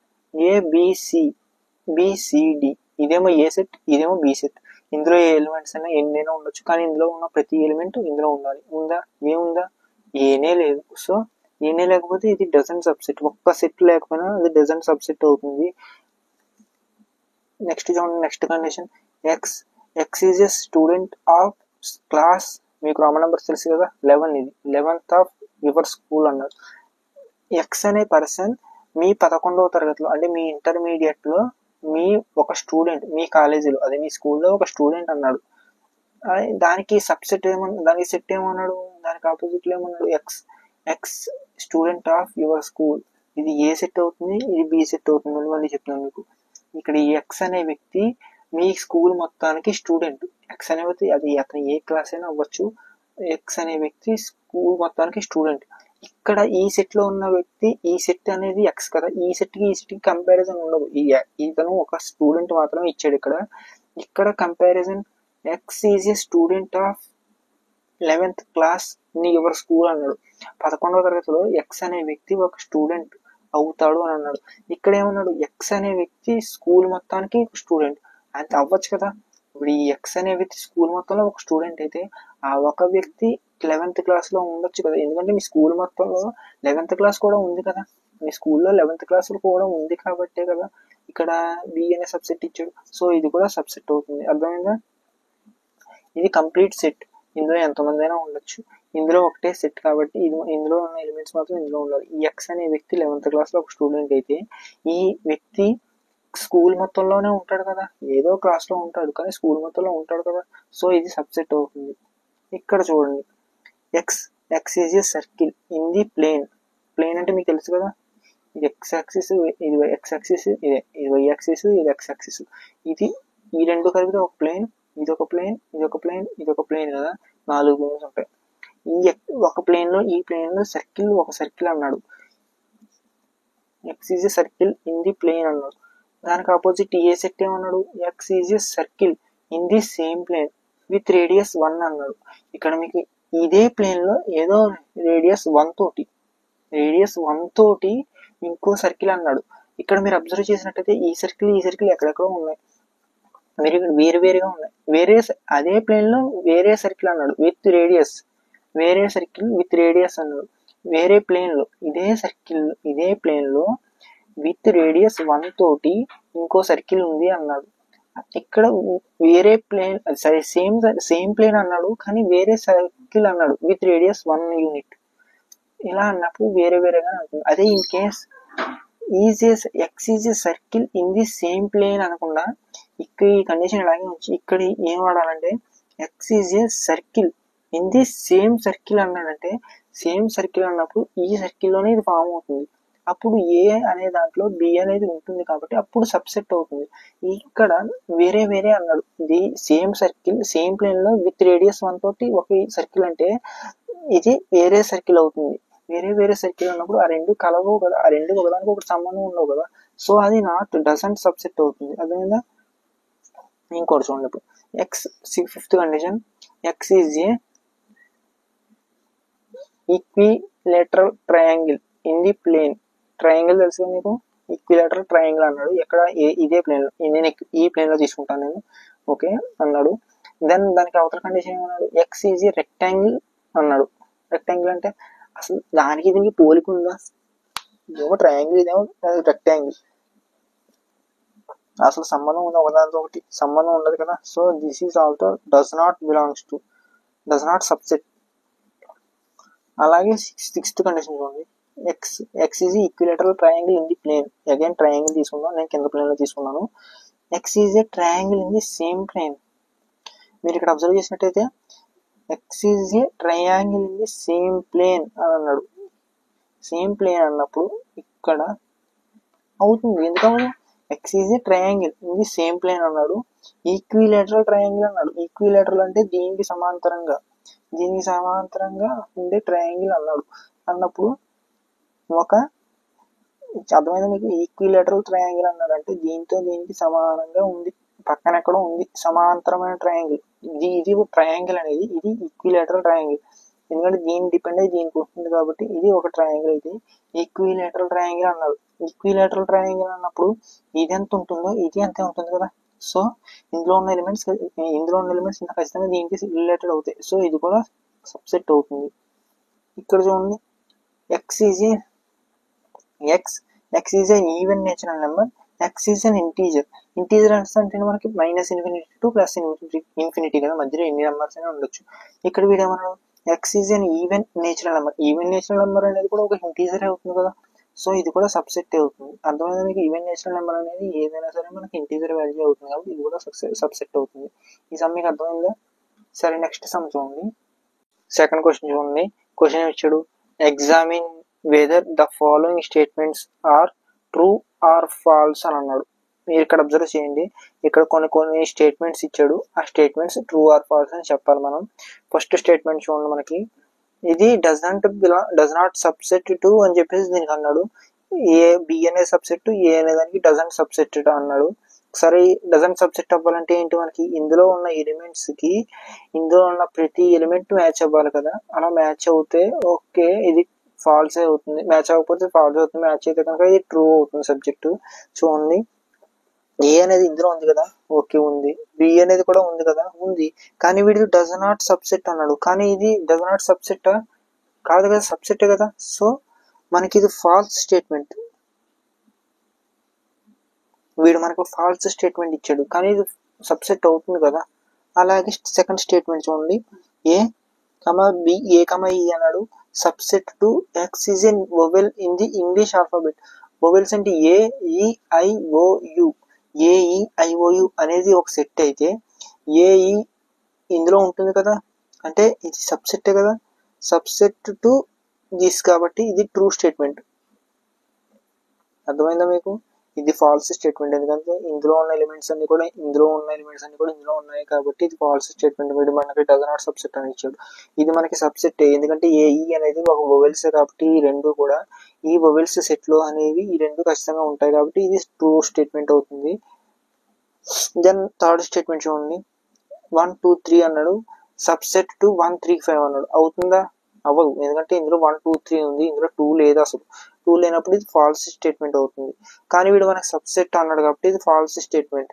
ABCD, ఇదేమో ఏ సెట్, ఇదేమో బి సెట్. ఇందులో ఏ ఎలిమెంట్స్ అయినా ఎన్నైనా ఉండొచ్చు, కానీ ఇందులో ఉన్న ప్రతి ఎలిమెంట్ ఇందులో ఉండాలి. ఉందా, ఏముందా, ఏనే లేదు. సో ఏనే లేకపోతే ఇది డజంట్ సబ్సెట్. ఒక్క సెట్ లేకపోయినా అది డజంట్ సబ్సెట్ అవుతుంది. నెక్స్ట్ చూడండి, next condition x is a student of class, మీకు రామ నెంబర్ తెలుసు కదా 11, ఇది 11th ఆఫ్ యువర్ స్కూల్ అన్నారు. ఎక్స్ అనే పర్సన్ మీ 11వ తరగతిలో అంటే మీ ఇంటర్మీడియట్లో మీ ఒక స్టూడెంట్, మీ కాలేజీలో అదే మీ స్కూల్లో ఒక స్టూడెంట్ అన్నాడు. దానికి సబ్సెట్ దానికి సెట్ ఏమన్నాడు, దానికి ఆపోజిట్లో ఏమన్నాడు, X student of your school. ఇది ఏ సెట్ అవుతుంది, ఇది బి సెట్ అవుతుంది అని మళ్ళీ చెప్తున్నాను మీకు. ఇక్కడ ఈ ఎక్స్ అనే వ్యక్తి మీ స్కూల్ మొత్తానికి స్టూడెంట్. ఎక్స్ అనే వ్యక్తి అది అతను ఏ క్లాస్ అయినా అవ్వచ్చు. ఎక్స్ అనే వ్యక్తి స్కూల్ మొత్తానికి స్టూడెంట్. ఇక్కడ ఈ సెట్ లో ఉన్న వ్యక్తి, ఈ సెట్ అనేది ఎక్స్ కదా, ఈ సెట్ కి కంపారిజన్ ఉండదు. ఇతను ఒక స్టూడెంట్ మాత్రమే ఇచ్చాడు. ఇక్కడ comparison X is A student of 11th class in your school అన్నాడు. 11వ తరగతిలో ఎక్స్ అనే వ్యక్తి ఒక స్టూడెంట్ అవుతాడు అని అన్నాడు. ఇక్కడ ఏమన్నాడు, ఎక్స్ అనే వ్యక్తి స్కూల్ మొత్తానికి స్టూడెంట్. అంత అవ్వచ్చు కదా. ఇప్పుడు ఈ ఎక్స్ అనే వ్యక్తి స్కూల్ మొత్తంలో ఒక స్టూడెంట్ అయితే ఆ ఒక వ్యక్తి 11th క్లాస్ లో ఉండొచ్చు కదా, ఎందుకంటే మీ స్కూల్ మొత్తంలో 11th క్లాస్ కూడా ఉంది కదా, మీ స్కూల్లో 11th క్లాస్ కూడా ఉంది కాబట్టే కదా ఇక్కడ బి అనే సబ్సెట్ ఇచ్చాడు. సో ఇది కూడా సబ్సెట్ అవుతుంది, అర్థమైందా. ఇది కంప్లీట్ సెట్, ఇందులో ఎంతమంది అయినా ఉండొచ్చు, ఇందులో ఒకటే సెట్ కాబట్టి ఇందులో ఉన్న ఎలిమెంట్స్ మాత్రం ఇందులో ఉండాలి. ఈ ఎక్స్ అనే వ్యక్తి 11th క్లాస్ లో ఒక స్టూడెంట్ అయితే ఈ వ్యక్తి స్కూల్ మొత్తంలోనే ఉంటాడు కదా, ఏదో క్లాస్ లో ఉంటాడు కానీ స్కూల్ మొత్తంలో ఉంటాడు కదా. సో ఇది సబ్సెట్ అవుతుంది. ఇక్కడ చూడండి, x is a circle in the plane. Plane అంటే మీకు తెలుసు కదా, ఇది ఎక్స్ యాక్సిస్, ఇది ఎక్స్ యాక్సిస్, ఇది వై యాక్సిస్, ఇది ఎక్స్ యాక్సిస్. ఇది ఈ రెండు కలిపితే ఒక ప్లేన్, ఇది ఒక ప్లేన్, ఇది ఒక ప్లేన్, ఇది ఒక ప్లేన్ కదా, 4 ప్లేన్స్ ఉంటాయి. ఈ ఒక ప్లేన్ లో, ఈ ప్లేన్ లో సర్కిల్, ఒక సర్కిల్ అన్నాడు. X is a circle in the plane అన్నాడు. దానికి ఆపోజిట్ ఏ సెట్ ఏమన్నాడు, x is a circle in the same plane with radius 1 అన్నాడు. ఇక్కడ మీకు ఇదే ప్లేన్ లో ఏదో రేడియస్ 1 తోటి ఇంకో సర్కిల్ అన్నాడు. ఇక్కడ మీరు అబ్జర్వ్ చేసినట్టయితే ఈ సర్కిల్ ఎక్కడెక్కడో ఉన్నాయి, మీరు ఇక్కడ వేరుగా ఉన్నాయి. అదే ప్లేన్ లో వేరే సర్కిల్ అన్నాడు విత్ రేడియస్, వేరే సర్కిల్ విత్ రేడియస్ అన్నాడు. వేరే ప్లేన్ లో ఇదే ప్లేన్ లో విత్ రేడియస్ 1 తోటి ఇంకో సర్కిల్ ఉంది అన్నాడు. ఇక్కడ వేరే ప్లేన్, సరే సేమ్ ప్లేన్ అన్నాడు కానీ వేరే సర్కిల్ అన్నాడు విత్ రేడియస్ 1 యూనిట్. ఇలా అన్నప్పుడు వేరేగా ఉంటుంది. అదే in case x is a circle in the same plane అనకుండా ఇక్కడ ఈ కండిషన్ ఇలాగే ఉంచి ఇక్కడ ఏం వాడాలంటే x is a circle in the same circle అన్నాడంటే, సేమ్ సర్కిల్ అన్నప్పుడు ఈ సర్కిల్లోనే ఇది ఫామ్ అవుతుంది. అప్పుడు ఏ అనే దాంట్లో బి అనేది ఉంటుంది కాబట్టి అప్పుడు సబ్సెట్ అవుతుంది. ఇక్కడ వేరే అన్నాడు, ఇది సేమ్ సర్కిల్ సేమ్ ప్లేన్ లో విత్ రేడియస్ 1 తోటి ఒక సర్కిల్ అంటే ఇది వేరే సర్కిల్ అవుతుంది. వేరే సర్కిల్ అన్నప్పుడు ఆ రెండు కలవవు కదా, ఆ రెండు ఒకదానికి ఒకటి సంబంధం ఉండవు కదా. సో అది డజంట్ సబ్సెట్ అవుతుంది, అర్థమైందా. ఇంకోటి చూడండి, ఇప్పుడు fifth condition, x is a equilateral triangle in the plane. Triangle తెలుసు కదా మీకు, ఈక్విలేటరల్ ట్రయాంగిల్ అన్నాడు. ఎక్కడ ఇదే ప్లేన్ లో, నేను ఈ ప్లేన్ లో తీసుకుంటాను నేను, ఓకే అన్నాడు. దెన్ దానికి అవతల కండిషన్ ఏమన్నాడు, ఎక్స్ ఈజ్ ఏ రెక్టాంగిల్ అన్నాడు. రెక్టాంగిల్ అంటే అసలు దానికి దీనికి పోలిక ఉందా, ఇదేమో ట్రయాంగిల్ ఇదేమో రెక్టాంగిల్, అసలు సంబంధం ఉందా, ఒకదానితో ఒకటి సంబంధం ఉండదు కదా. So this is also does not subset. అలాగే సిక్స్త్ కండిషన్ చూడండి, x is equilateral triangle in the plane. Again triangle తీసుకుందాం, నేను కింద ప్లేన్ లో తీసుకున్నాను. X is a triangle in the same plane. మీరు ఇక్కడ అబ్జర్వ్ చేసినట్టయితే x is a triangle in the same plane అని అన్నాడు. సేమ్ ప్లేన్ అన్నప్పుడు ఇక్కడ అవుతుంది. ఎందుకవ్వదు? ఎక్స్ ఈజ్ ఏ ట్రయాంగిల్ ఇది సేమ్ ప్లేన్ అన్నాడు. ఈక్విలేటరల్ ట్రయాంగిల్ అన్నాడు. ఈక్విలేటరల్ అంటే దీనికి సమాంతరంగా ఉండే ట్రయాంగిల్ అన్నాడు. అన్నప్పుడు ఒక అర్థమైందా మీకు? ఈక్విలేటరల్ ట్రయాంగిల్ అన్నాడు అంటే దీనికి సమానంగా ఉంది, పక్కన ఎక్కడో ఉంది, సమాంతరమైన ట్రయాంగిల్. ఇది ట్రయాంగిల్ అనేది ఇది ఈక్విలేటరల్ ట్రయాంగిల్. ఎందుకంటే దీని డిపెండ్ అయ్యి దీనికి వస్తుంది కాబట్టి ఇది ఒక ట్రయాంగిల్ అయితే ఈక్విలేటరల్ ట్రయాంగిల్ అన్నాడు. ఈక్విలేటరల్ ట్రయాంగిల్ అన్నప్పుడు ఇది ఎంత ఉంటుందో ఇది అంతే ఉంటుంది కదా. సో ఇందులో ఉన్న ఎలిమెంట్స్ ఖచ్చితంగా దీనికి రిలేటెడ్ అవుతాయి. సో ఇది కూడా సబ్సెట్ అవుతుంది. ఇక్కడ చూడండి, x is A even natural number, X is an integer. Integer అంటే మనకి -∞ to +∞ కదా, మధ్యలో ఎన్ని నెంబర్స్ అయినా ఉండొచ్చు. ఇక్కడ వీడేమన్నాడు, X is an even natural number. Even natural number అనేది కూడా ఒక ఇంటీజర్ అవుతుంది కదా. సో ఇది కూడా సబ్సెట్ అవుతుంది. అర్థమైందా మీకు? ఈవెన్ నేచురల్ నెంబర్ అనేది ఏదైనా సరే మనకి ఇంటీజర్ వాల్యూ అవుతుంది కాబట్టి ఇది కూడా సబ్సెట్ అవుతుంది. ఈ సమ్ మీకు అర్థమైందా? సరే, నెక్స్ట్ సమ్ చూడండి. సెకండ్ క్వశ్చన్ చూడండి. క్వశ్చన్ ఇచ్చాడు, examine whether the following statements are true or false అని అన్నాడు. మీరు ఇక్కడ అబ్జర్వ్ చేయండి, ఇక్కడ కొన్ని స్టేట్మెంట్స్ ఇచ్చాడు. ఆ స్టేట్మెంట్స్ ట్రూ ఆర్ ఫాల్స్ అని చెప్పాలి మనం. ఫస్ట్ స్టేట్మెంట్ చూడండి, మనకి ఇది డస్ నాట్ సబ్సెట్ టు అని చెప్పేసి దీనికి అన్నాడు. బి అనే సబ్సెట్, ఏ అనే దానికి డజంట్ సబ్సెట్ అన్నాడు. సరే, డజంట్ సబ్సెట్ అవ్వాలంటే ఏంటి? మనకి ఇందులో ఉన్న ఎలిమెంట్స్ కి ఇందులో ఉన్న ప్రతి ఎలిమెంట్ మ్యాచ్ అవ్వాలి కదా. అలా మ్యాచ్ అవుతే ఓకే, ఇది ఫాల్స్ అవుతుంది. మ్యాచ్ అవ్వకపోతే ఫాల్స్ అవుతుంది. మ్యాచ్ అయితే కనుక ఇది ట్రూ అవుతుంది సబ్జెక్టు. చూడండి, ఏ అనేది ఇందులో ఉంది కదా, ఓకే ఉంది. బి అనేది కూడా ఉంది కదా, ఉంది. కానీ వీడికి డస్ నాట్ సబ్సెట్ అన్నాడు. కానీ ఇది డస్ నాట్ సబ్సెట్ కాదు కదా, సబ్సెట్ కదా. సో మనకి ఇది ఫాల్స్ స్టేట్మెంట్. వీడు మనకు ఫాల్స్ స్టేట్మెంట్ ఇచ్చాడు, కానీ ఇది సబ్సెట్ అవుతుంది కదా. అలాగే సెకండ్ స్టేట్మెంట్ చూడండి, ఏ కమా ఈ అన్నాడు. Subset to x is an vowel in the English alphabet. Vowels అంటే AEIOU అనేది ఒక సెట్ అయితే ఏఈ ఇందులో ఉంటుంది కదా, అంటే ఇది సబ్సెట్ కదా. సబ్సెట్ టు దిస్ కాబట్టి ఇది ట్రూ స్టేట్మెంట్. అర్థమైందా మీకు? ఇది ఫాల్స్ స్టేట్మెంట్. ఎందుకంటే ఇందులో ఉన్న ఎలిమెంట్స్ అన్ని కూడా ఇందులో ఉన్నాయి కాబట్టి ఇది ఫాల్స్ స్టేట్మెంట్. వీడు మనకి డస్ నాట్ సబ్సెట్ అని ఇచ్చాడు. ఇది మనకి సబ్సెట్, ఎందుకంటే ఏఈ అనేది ఒక వొవెల్స్ కాబట్టి ఈ రెండు కూడా ఈ వొవెల్స్ సెట్ లో అనేవి ఈ రెండు ఖచ్చితంగా ఉంటాయి కాబట్టి ఇది ట్రూ స్టేట్మెంట్ అవుతుంది. దెన్ థర్డ్ స్టేట్మెంట్ చూడండి, 1 2 3 అన్నాడు. సబ్సెట్ టు 1 3 5 అన్నాడు. అవుతుందా? అవ్వదు. ఎందుకంటే ఇందులో 1 2 3 ఉంది, ఇందులో 2 లేదు. అసలు 2 లేనప్పుడు ఇది ఫాల్స్ స్టేట్మెంట్ అవుతుంది. కానీ వీడు మనకు సబ్సెట్ అన్నాడు కాబట్టి ఇది ఫాల్స్ స్టేట్మెంట్.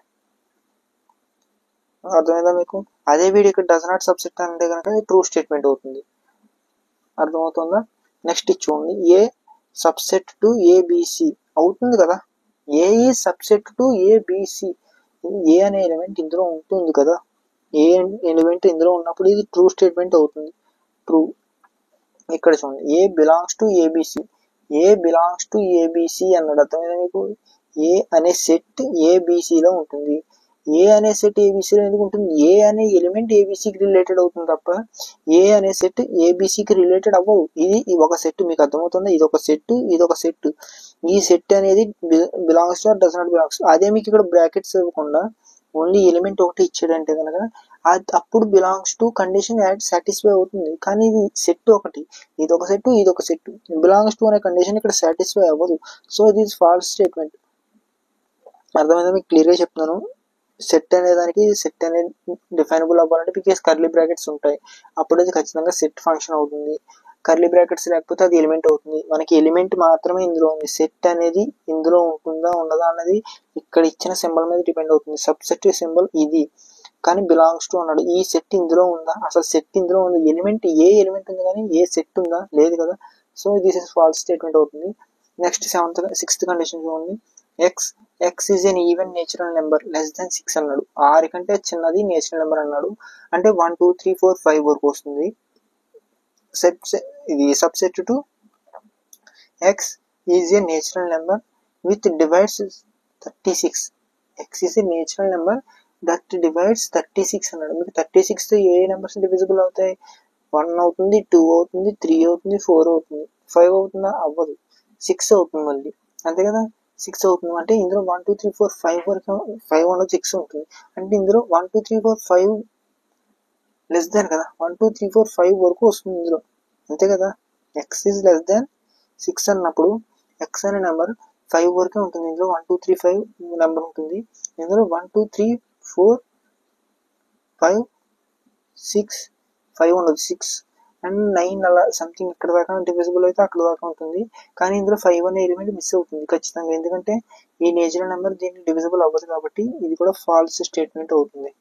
అర్థమైందా మీకు? అదే వీడు ఇక్కడ డస్ నాట్ సబ్సెట్ అంటే కనుక ఇది ట్రూ స్టేట్మెంట్ అవుతుంది. అర్థమవుతుందా? నెక్స్ట్ చూడండి, ఏ సబ్సెట్ టు ఏబిసి అవుతుంది కదా. ఏ ఈజ్ సబ్సెట్ టు ఏబిసి. ఏ అనే ఎలిమెంట్ ఇందులో ఉంటుంది కదా. ఏ ఎలిమెంట్ ఇందులో ఉన్నప్పుడు ఇది ట్రూ స్టేట్మెంట్ అవుతుంది. ట్రూ. ఇక్కడ చూడండి, A belongs to A B C. A belongs to A B C అన్నాడు. అర్థమైందా మీకు? ఏ అనే సెట్ ఏబిసిలో ఉంటుంది. ఏ అనే సెట్ ఏబిసిలో ఎందుకు ఉంటుంది? ఏ అనే ఎలిమెంట్ ఏబిసికి రిలేటెడ్ అవుతుంది తప్ప ఏ అనే సెట్ ఏబిసికి రిలేటెడ్ అవ్వదు. ఇది ఒక సెట్. మీకు అర్థమవుతుందా? ఇది ఒక సెట్. ఈ సెట్ అనేది belongs to does not belongs. అదే మీకు ఇక్కడ బ్రాకెట్స్ ఇవ్వకుండా ఓన్లీ ఎలిమెంట్ ఒకటి ఇచ్చాడంటే కనుక అప్పుడు బిలాంగ్స్ టు కండిషన్ సాటిస్ఫై అవుతుంది. కానీ ఇది సెట్ ఒకటి, ఇది ఒక సెట్, బిలాంగ్స్ టు అనే కండిషన్ ఇక్కడ సాటిస్ఫై అవ్వదు. సో ఇది ఫాల్స్ స్టేట్మెంట్. అర్థమైందా? మీకు క్లియర్ గా చెప్తున్నాను. సెట్ అనే దానికి సెట్ అనేది డిఫైనబుల్ అవ్వాలంటే మీకు కర్లీ బ్రాకెట్స్ ఉంటాయి, అప్పుడు అది ఖచ్చితంగా సెట్ ఫంక్షన్ అవుతుంది. కర్లీ బ్రాకెట్స్ లేకపోతే అది ఎలిమెంట్ అవుతుంది. మనకి ఎలిమెంట్ మాత్రమే ఇందులో ఉంది. సెట్ అనేది ఇందులో ఉంటుందా ఉండదా అన్నది ఇక్కడ ఇచ్చిన సింబల్ మీద డిపెండ్ అవుతుంది. సబ్సెట్ సింబల్ ఇది, కానీ బిలాంగ్స్ టు అన్నాడు. ఈ సెట్ ఇందులో ఉందా? అసలు సెట్ ఇందులో ఉంది. ఎలిమెంట్ ఎలిమెంట్ ఉంది కానీ ఏ సెట్ ఉందా? లేదు కదా. So this is false statement అవుతుంది. నెక్స్ట్ సిక్స్త్ కండిషన్ చూడండి, x is an even natural number less than 6 అన్నాడు. 6 కంటే చిన్నది నేచురల్ నెంబర్ అన్నాడు. అంటే 1 2 3 4 5 వరకు వస్తుంది. ఇది subset to x is A natural number with divides 36. X is A natural number that divides 36 అన్నాడు. మీకు 36 తో ఏ నెంబర్స్ డివిజిబుల్ అవుతాయి? 1 అవుతుంది, 2 అవుతుంది, 3 అవుతుంది, 4 అవుతుంది. 5 అవుతుందా? అవ్వదు. 6 అవుతుంది మళ్ళీ, అంతే కదా. 6 అవుతుంది. అంటే ఇందులో 1 2 3 4 5 వరకు 5 ఉండదు, 6 ఉంటుంది. అంటే ఇందులో 1 2 3 4 5 లెస్ దాన్ కదా, 1 2 3 4 5 వరకు వస్తుంది ఇందులో, అంతే కదా. ఎక్స్ ఈజ్ లెస్ దాన్ 6 అన్నప్పుడు ఎక్స్ అనే నెంబర్ 5 వరకే ఉంటుంది. ఇందులో 1 2 3 5 నెంబర్ ఉంటుంది. ఇందులో 1 2 3 4 5 6 5 ఉండదు, 6 అండ్ 9 అలా సంథింగ్ ఇక్కడ దాకా డివిజిబుల్ అయితే అక్కడ దాకా ఉంటుంది. కానీ ఇందులో 5 అనే ఎలిమెంట్ మిస్ అవుతుంది ఖచ్చితంగా, ఎందుకంటే ఈ నేచురల్ నెంబర్ దీన్ని డివిజిబుల్ అవ్వదు కాబట్టి ఇది కూడా ఫాల్స్ స్టేట్మెంట్ అవుతుంది.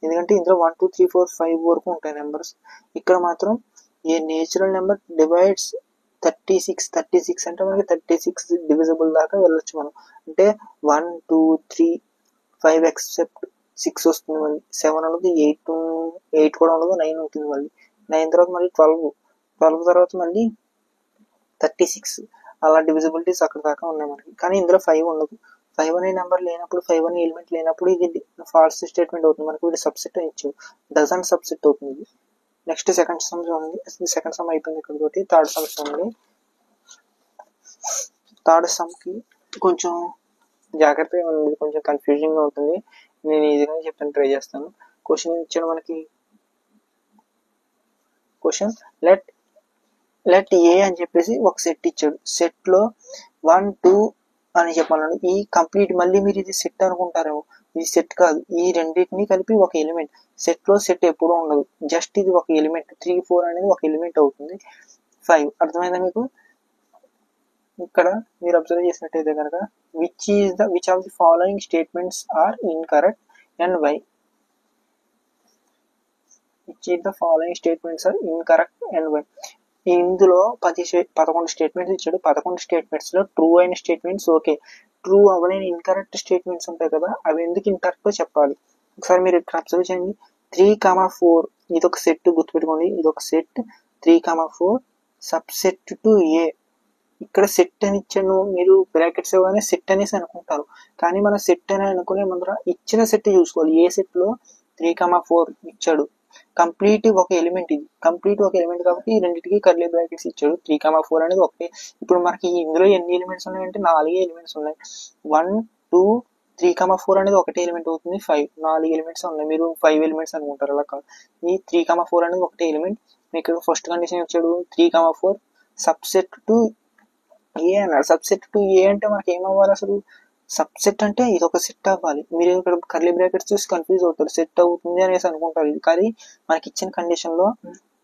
ఎందుకంటే ఇందులో 1 2 3 4 5 వరకు ఉంటాయి నెంబర్స్. ఇక్కడ మాత్రం ఏ నేచురల్ నెంబర్ డివైడ్స్ 36 అంటే మనకి 36 డివిజిబుల్ దాకా వెళ్ళొచ్చు మనం. అంటే 1 2 3 5 ఎక్సెప్ట్ 6 వస్తుంది, మళ్ళీ 7 ఉండదు, 8 కూడా ఉండదు, 9 ఉంటుంది. మళ్ళీ 9 తర్వాత మళ్ళీ 12 తర్వాత మళ్ళీ 36 అలా డివిజిబిలిటీస్ అక్కడ దాకా ఉన్నాయి మనకి. కానీ ఇందులో 5 ఉండదు. 5 అనే నెంబర్ లేనప్పుడు, 5 అనే ఎలిమెంట్ లేనప్పుడు ఇది ఫాల్స్ స్టేట్మెంట్ అవుతుంది. మనకి వీడు సబ్సెట్ ఇచ్చు, డజంట్ సబ్సెట్ అవుతుంది. నెక్స్ట్ సెకండ్ సమ్ చూడండి. సెకండ్ సమ్ అయిపోయింది ఇక్కడ తోటి. థర్డ్ సమ్ చూడండి. థర్డ్ సమ్కి కొంచెం జాగ్రత్తగా ఉంది, కొంచెం కన్ఫ్యూజింగ్ అవుతుంది. నేను ఈజీగానే చెప్తాను, ట్రై చేస్తాను. క్వశ్చన్ ఇచ్చాడు మనకి. క్వశ్చన్ లెట్ ఏ అని చెప్పేసి ఒక సెట్ ఇచ్చాడు. సెట్ లో 1 2 అని చెప్పాలను. ఈ కంప్లీట్, మళ్ళీ మీరు ఇది సెట్ అనుకుంటారేమో, ఇది సెట్ కాదు. ఈ రెండింటిని కలిపి ఒక ఎలిమెంట్. సెట్ లో సెట్ ఎప్పుడూ ఉండదు, జస్ట్ ఇది ఒక ఎలిమెంట్. 3 4 అనేది ఒక ఎలిమెంట్ అవుతుంది. 5 అర్థమైందా మీకు? ఇక్కడ మీరు అబ్జర్వ్ చేసినట్టయితే కనుక which of the following statements are incorrect and why. Which is the following statements are incorrect and why. ఇందులో 11 స్టేట్మెంట్స్ ఇచ్చాడు. 11 స్టేట్మెంట్స్ లో ట్రూ అయిన స్టేట్మెంట్స్ ఓకే, ట్రూ అవ్వలేని ఇన్కరెక్ట్ స్టేట్మెంట్స్ ఉంటాయి కదా, అవి ఎందుకు ఇన్కరెక్ట్ చెప్పాలి. ఒకసారి మీరు ఇక్కడ అబ్జర్వ్ చేయండి. 3 4 ఇది ఒక సెట్, గుర్తుపెట్టుకోండి, ఇది ఒక సెట్. 3 4 సబ్సెట్ టు ఏ. ఇక్కడ సెట్ అని ఇచ్చాను, మీరు బ్రాకెట్స్ ఇవ్వగానే సెట్ అనేసి అనుకుంటారు. కానీ మనం సెట్ అని అనుకునే ముందర ఇచ్చిన సెట్ చూసుకోవాలి. ఏ సెట్ లో 3 4 ఇచ్చాడు, కంప్లీట్ ఒక ఎలిమెంట్. ఇది కంప్లీట్ ఒక ఎలిమెంట్ కాబట్టి ఈ రెండింటికి కర్లీ బ్రాకెట్స్ ఇచ్చాడు. 3 4 అనేది ఒకటి. ఇప్పుడు మనకి ఇందులో ఎన్ని ఎలిమెంట్స్ ఉన్నాయంటే 4 ఎలిమెంట్స్ ఉన్నాయి. 1 2 3 4 అనేది ఒకటే ఎలిమెంట్ అవుతుంది. 5 4 ఎలిమెంట్స్ ఉన్నాయి. మీరు 5 ఎలిమెంట్స్ అనుకుంటారు, అలా కాదు. ఈ 3 4 అనేది ఒకటే ఎలిమెంట్. మీకు ఫస్ట్ కండిషన్ ఇచ్చాడు 3 4 సబ్సెట్ టు ఏ అన్నాడు. సబ్సెట్ టు ఏ అంటే మనకి ఏమవ్వాలి అసలు? సబ్సెట్ అంటే ఇది ఒక సెట్ అవ్వాలి. మీరు ఇక్కడ కర్లీ బ్రాకెట్స్ చూసి కన్ఫ్యూజ్ అవుతారు, సెట్ అవుతుంది అనేసి అనుకుంటారు. ఇది కానీ మనకి ఇచ్చిన కండిషన్ లో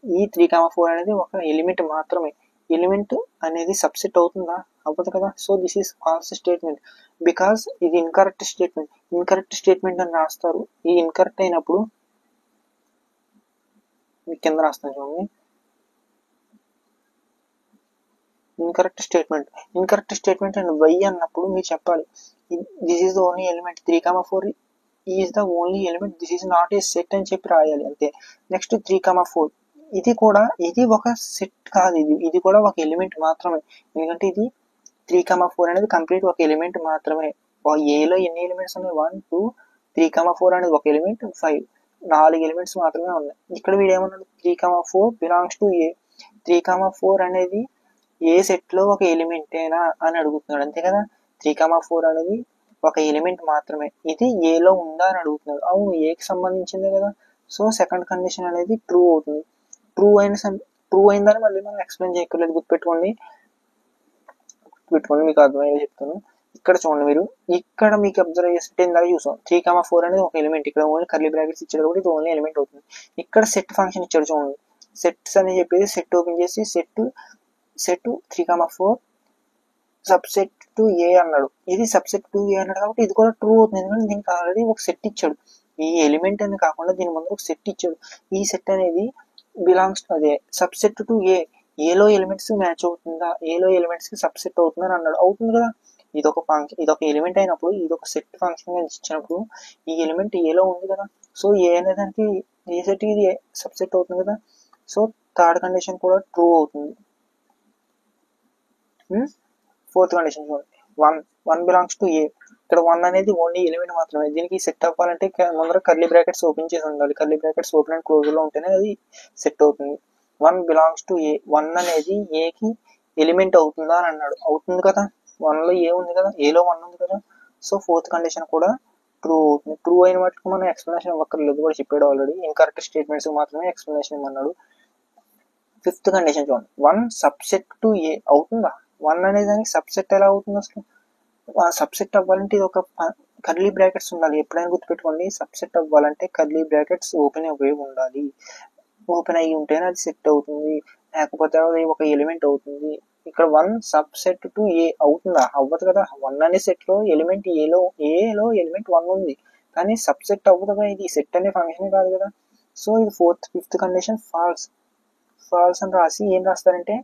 ఈ 3 4 అనేది ఒక ఎలిమెంట్ మాత్రమే. ఎలిమెంట్ అనేది సబ్సెట్ అవుతుందా? అవ్వదు కదా. So this is false statement because ఇది ఇన్కరెక్ట్ స్టేట్మెంట్. ఇన్కరెక్ట్ స్టేట్మెంట్ అని రాస్తారు. ఈ ఇన్కరెక్ట్ అయినప్పుడు మీ కింద రాస్తాను చూడండి. ఇన్కరెక్ట్ స్టేట్మెంట్ అండ్ వై అన్నప్పుడు మీరు చెప్పాలి this is the only element. 3 4 is the only element, this is not a set అని చెప్పి రాయాలి అంతే. నెక్స్ట్ 3 4 ఇది ఒక సెట్ కాదు, ఇది కూడా ఒక ఎలిమెంట్ మాత్రమే. ఎందుకంటే ఇది 3 4 అనేది కంప్లీట్ ఒక ఎలిమెంట్ మాత్రమే. ఏలో ఎన్ని ఎలిమెంట్స్ ఉన్నాయి? 1 2 3 4 అనేది ఒక ఎలిమెంట్, 5 4 ఎలిమెంట్స్ మాత్రమే ఉన్నాయి. ఇక్కడ వీడు ఏమన్నాడు? 3 4 బిలాంగ్స్ టు ఏ. 3 4 అనేది ఏ సెట్ లో ఒక ఎలిమెంటేనా అని అడుగుతున్నాడు, అంతే కదా. 3 4 అనేది ఒక ఎలిమెంట్ మాత్రమే. ఇది ఏలో ఉందా అని అడుగుతున్నాడు. అవును, ఏకి సంబంధించిందే కదా. సో సెకండ్ కండిషన్ అనేది ట్రూ అవుతుంది. ట్రూ అయిందని మళ్ళీ మనం ఎక్స్ప్లెయిన్ చేయక్కర్లేదు, గుర్తుపెట్టుకోండి. మీకు అర్థమయ్యేలా చెప్తాను. ఇక్కడ చూడండి, మీరు ఇక్కడ మీకు అబ్జర్వ్ చేస్తే ఇందాక చూసాం 3 4 అనేది ఒక ఎలిమెంట్. ఇక్కడ ఓన్లీ కర్లీ బ్రాకెట్స్ ఇచ్చాడు కాబట్టి ఇది ఓన్లీ ఎలిమెంట్ అవుతుంది. ఇక్కడ సెట్ ఫంక్షన్ ఇచ్చాడు చూడండి. సెట్స్ అని చెప్పేసి సెట్ ఓపెన్ చేసి సెట్ 3 4 సబ్సెట్ టు ఏ అన్నాడు. ఇది సబ్సెట్ టు ఏ అన్నాడు కాబట్టి ఇది కూడా ట్రూ అవుతుంది. ఎందుకంటే దీనికి ఆల్రెడీ ఒక సెట్ ఇచ్చాడు. ఈ ఎలిమెంట్ అని కాకుండా దీని ముందు ఒక సెట్ ఇచ్చాడు. ఈ సెట్ అనేది బిలాంగ్స్ అదే సబ్సెట్ టు ఏ. ఏలో ఎలిమెంట్స్ మ్యాచ్ అవుతుందా, ఏలో ఎలిమెంట్స్ కి సబ్సెట్ అవుతుందని అన్నాడు. అవుతుంది కదా. ఇదొక ఫంక్షన్, ఇదొక ఎలిమెంట్ అయినప్పుడు, ఇదొక సెట్ ఫంక్షన్ ఇచ్చినప్పుడు ఈ ఎలిమెంట్ ఏలో ఉంది కదా. సో ఏ అనే దానికి ఏ సెట్ ఇది సబ్సెట్ అవుతుంది కదా. సో థర్డ్ కండిషన్ కూడా ట్రూ అవుతుంది. ఫోర్త్ కండిషన్ చూడండి. 1 బిలాంగ్స్ టు ఏ. ఇక్కడ 1 అనేది ఓన్లీ ఎలిమెంట్ మాత్రమే. దీనికి సెట్ అవ్వాలంటే ముందర కర్లీ బ్రాకెట్స్ ఓపెన్ చేసి ఉండాలి. Curly brackets open and close లో ఉంటేనే అది సెట్ అవుతుంది. 1 బిలాంగ్స్ టు ఏ. 1 అనేది ఏకి ఎలిమెంట్ అవుతుందా అని అన్నాడు. అవుతుంది కదా. 1లో ఏ ఉంది కదా, ఏలో 1 ఉంది కదా. సో ఫోర్త్ కండిషన్ కూడా ట్రూ అవుతుంది. ట్రూ అయిన వాటికి మనం ఎక్స్ప్లెనేషన్ ఇవ్వక్కర్లేదు, కూడా చెప్పాడు ఆల్రెడీ. ఇన్కరెక్ట్ స్టేట్మెంట్స్ మాత్రమే ఎక్స్ప్లెనేషన్ ఇవ్వమన్నాడు. ఫిఫ్త్ కండిషన్ చూడండి, 1 సబ్సెట్ టు ఏ అవుతుందా? 1 అనే దానికి సబ్సెట్ ఎలా అవుతుంది అసలు? సబ్సెట్ అవ్వాలంటే ఇది ఒక కర్లీ బ్రాకెట్స్ ఉండాలి. ఎప్పుడైనా గుర్తుపెట్టుకోండి, సబ్సెట్ అవ్వాలంటే కర్లీ బ్రాకెట్స్ ఓపెన్ అయ్యి ఉండాలి. ఓపెన్ అయ్యి ఉంటేనే అది సెట్ అవుతుంది, లేకపోతే అది ఒక ఎలిమెంట్ అవుతుంది. ఇక్కడ 1 సబ్సెట్ టు ఏ అవుతుందా? అవ్వదు కదా. 1 అనే సెట్ లో ఎలిమెంట్ ఏలో ఎలిమెంట్ 1 ఉంది, కానీ సబ్సెట్ అవ్వదు కదా. ఇది సెట్ అనే ఫంక్షన్ కాదు కదా. సో ఇది ఫిఫ్త్ కండిషన్ ఫాల్స్. ఫాల్స్ అని రాసి ఏం రాస్తారంటే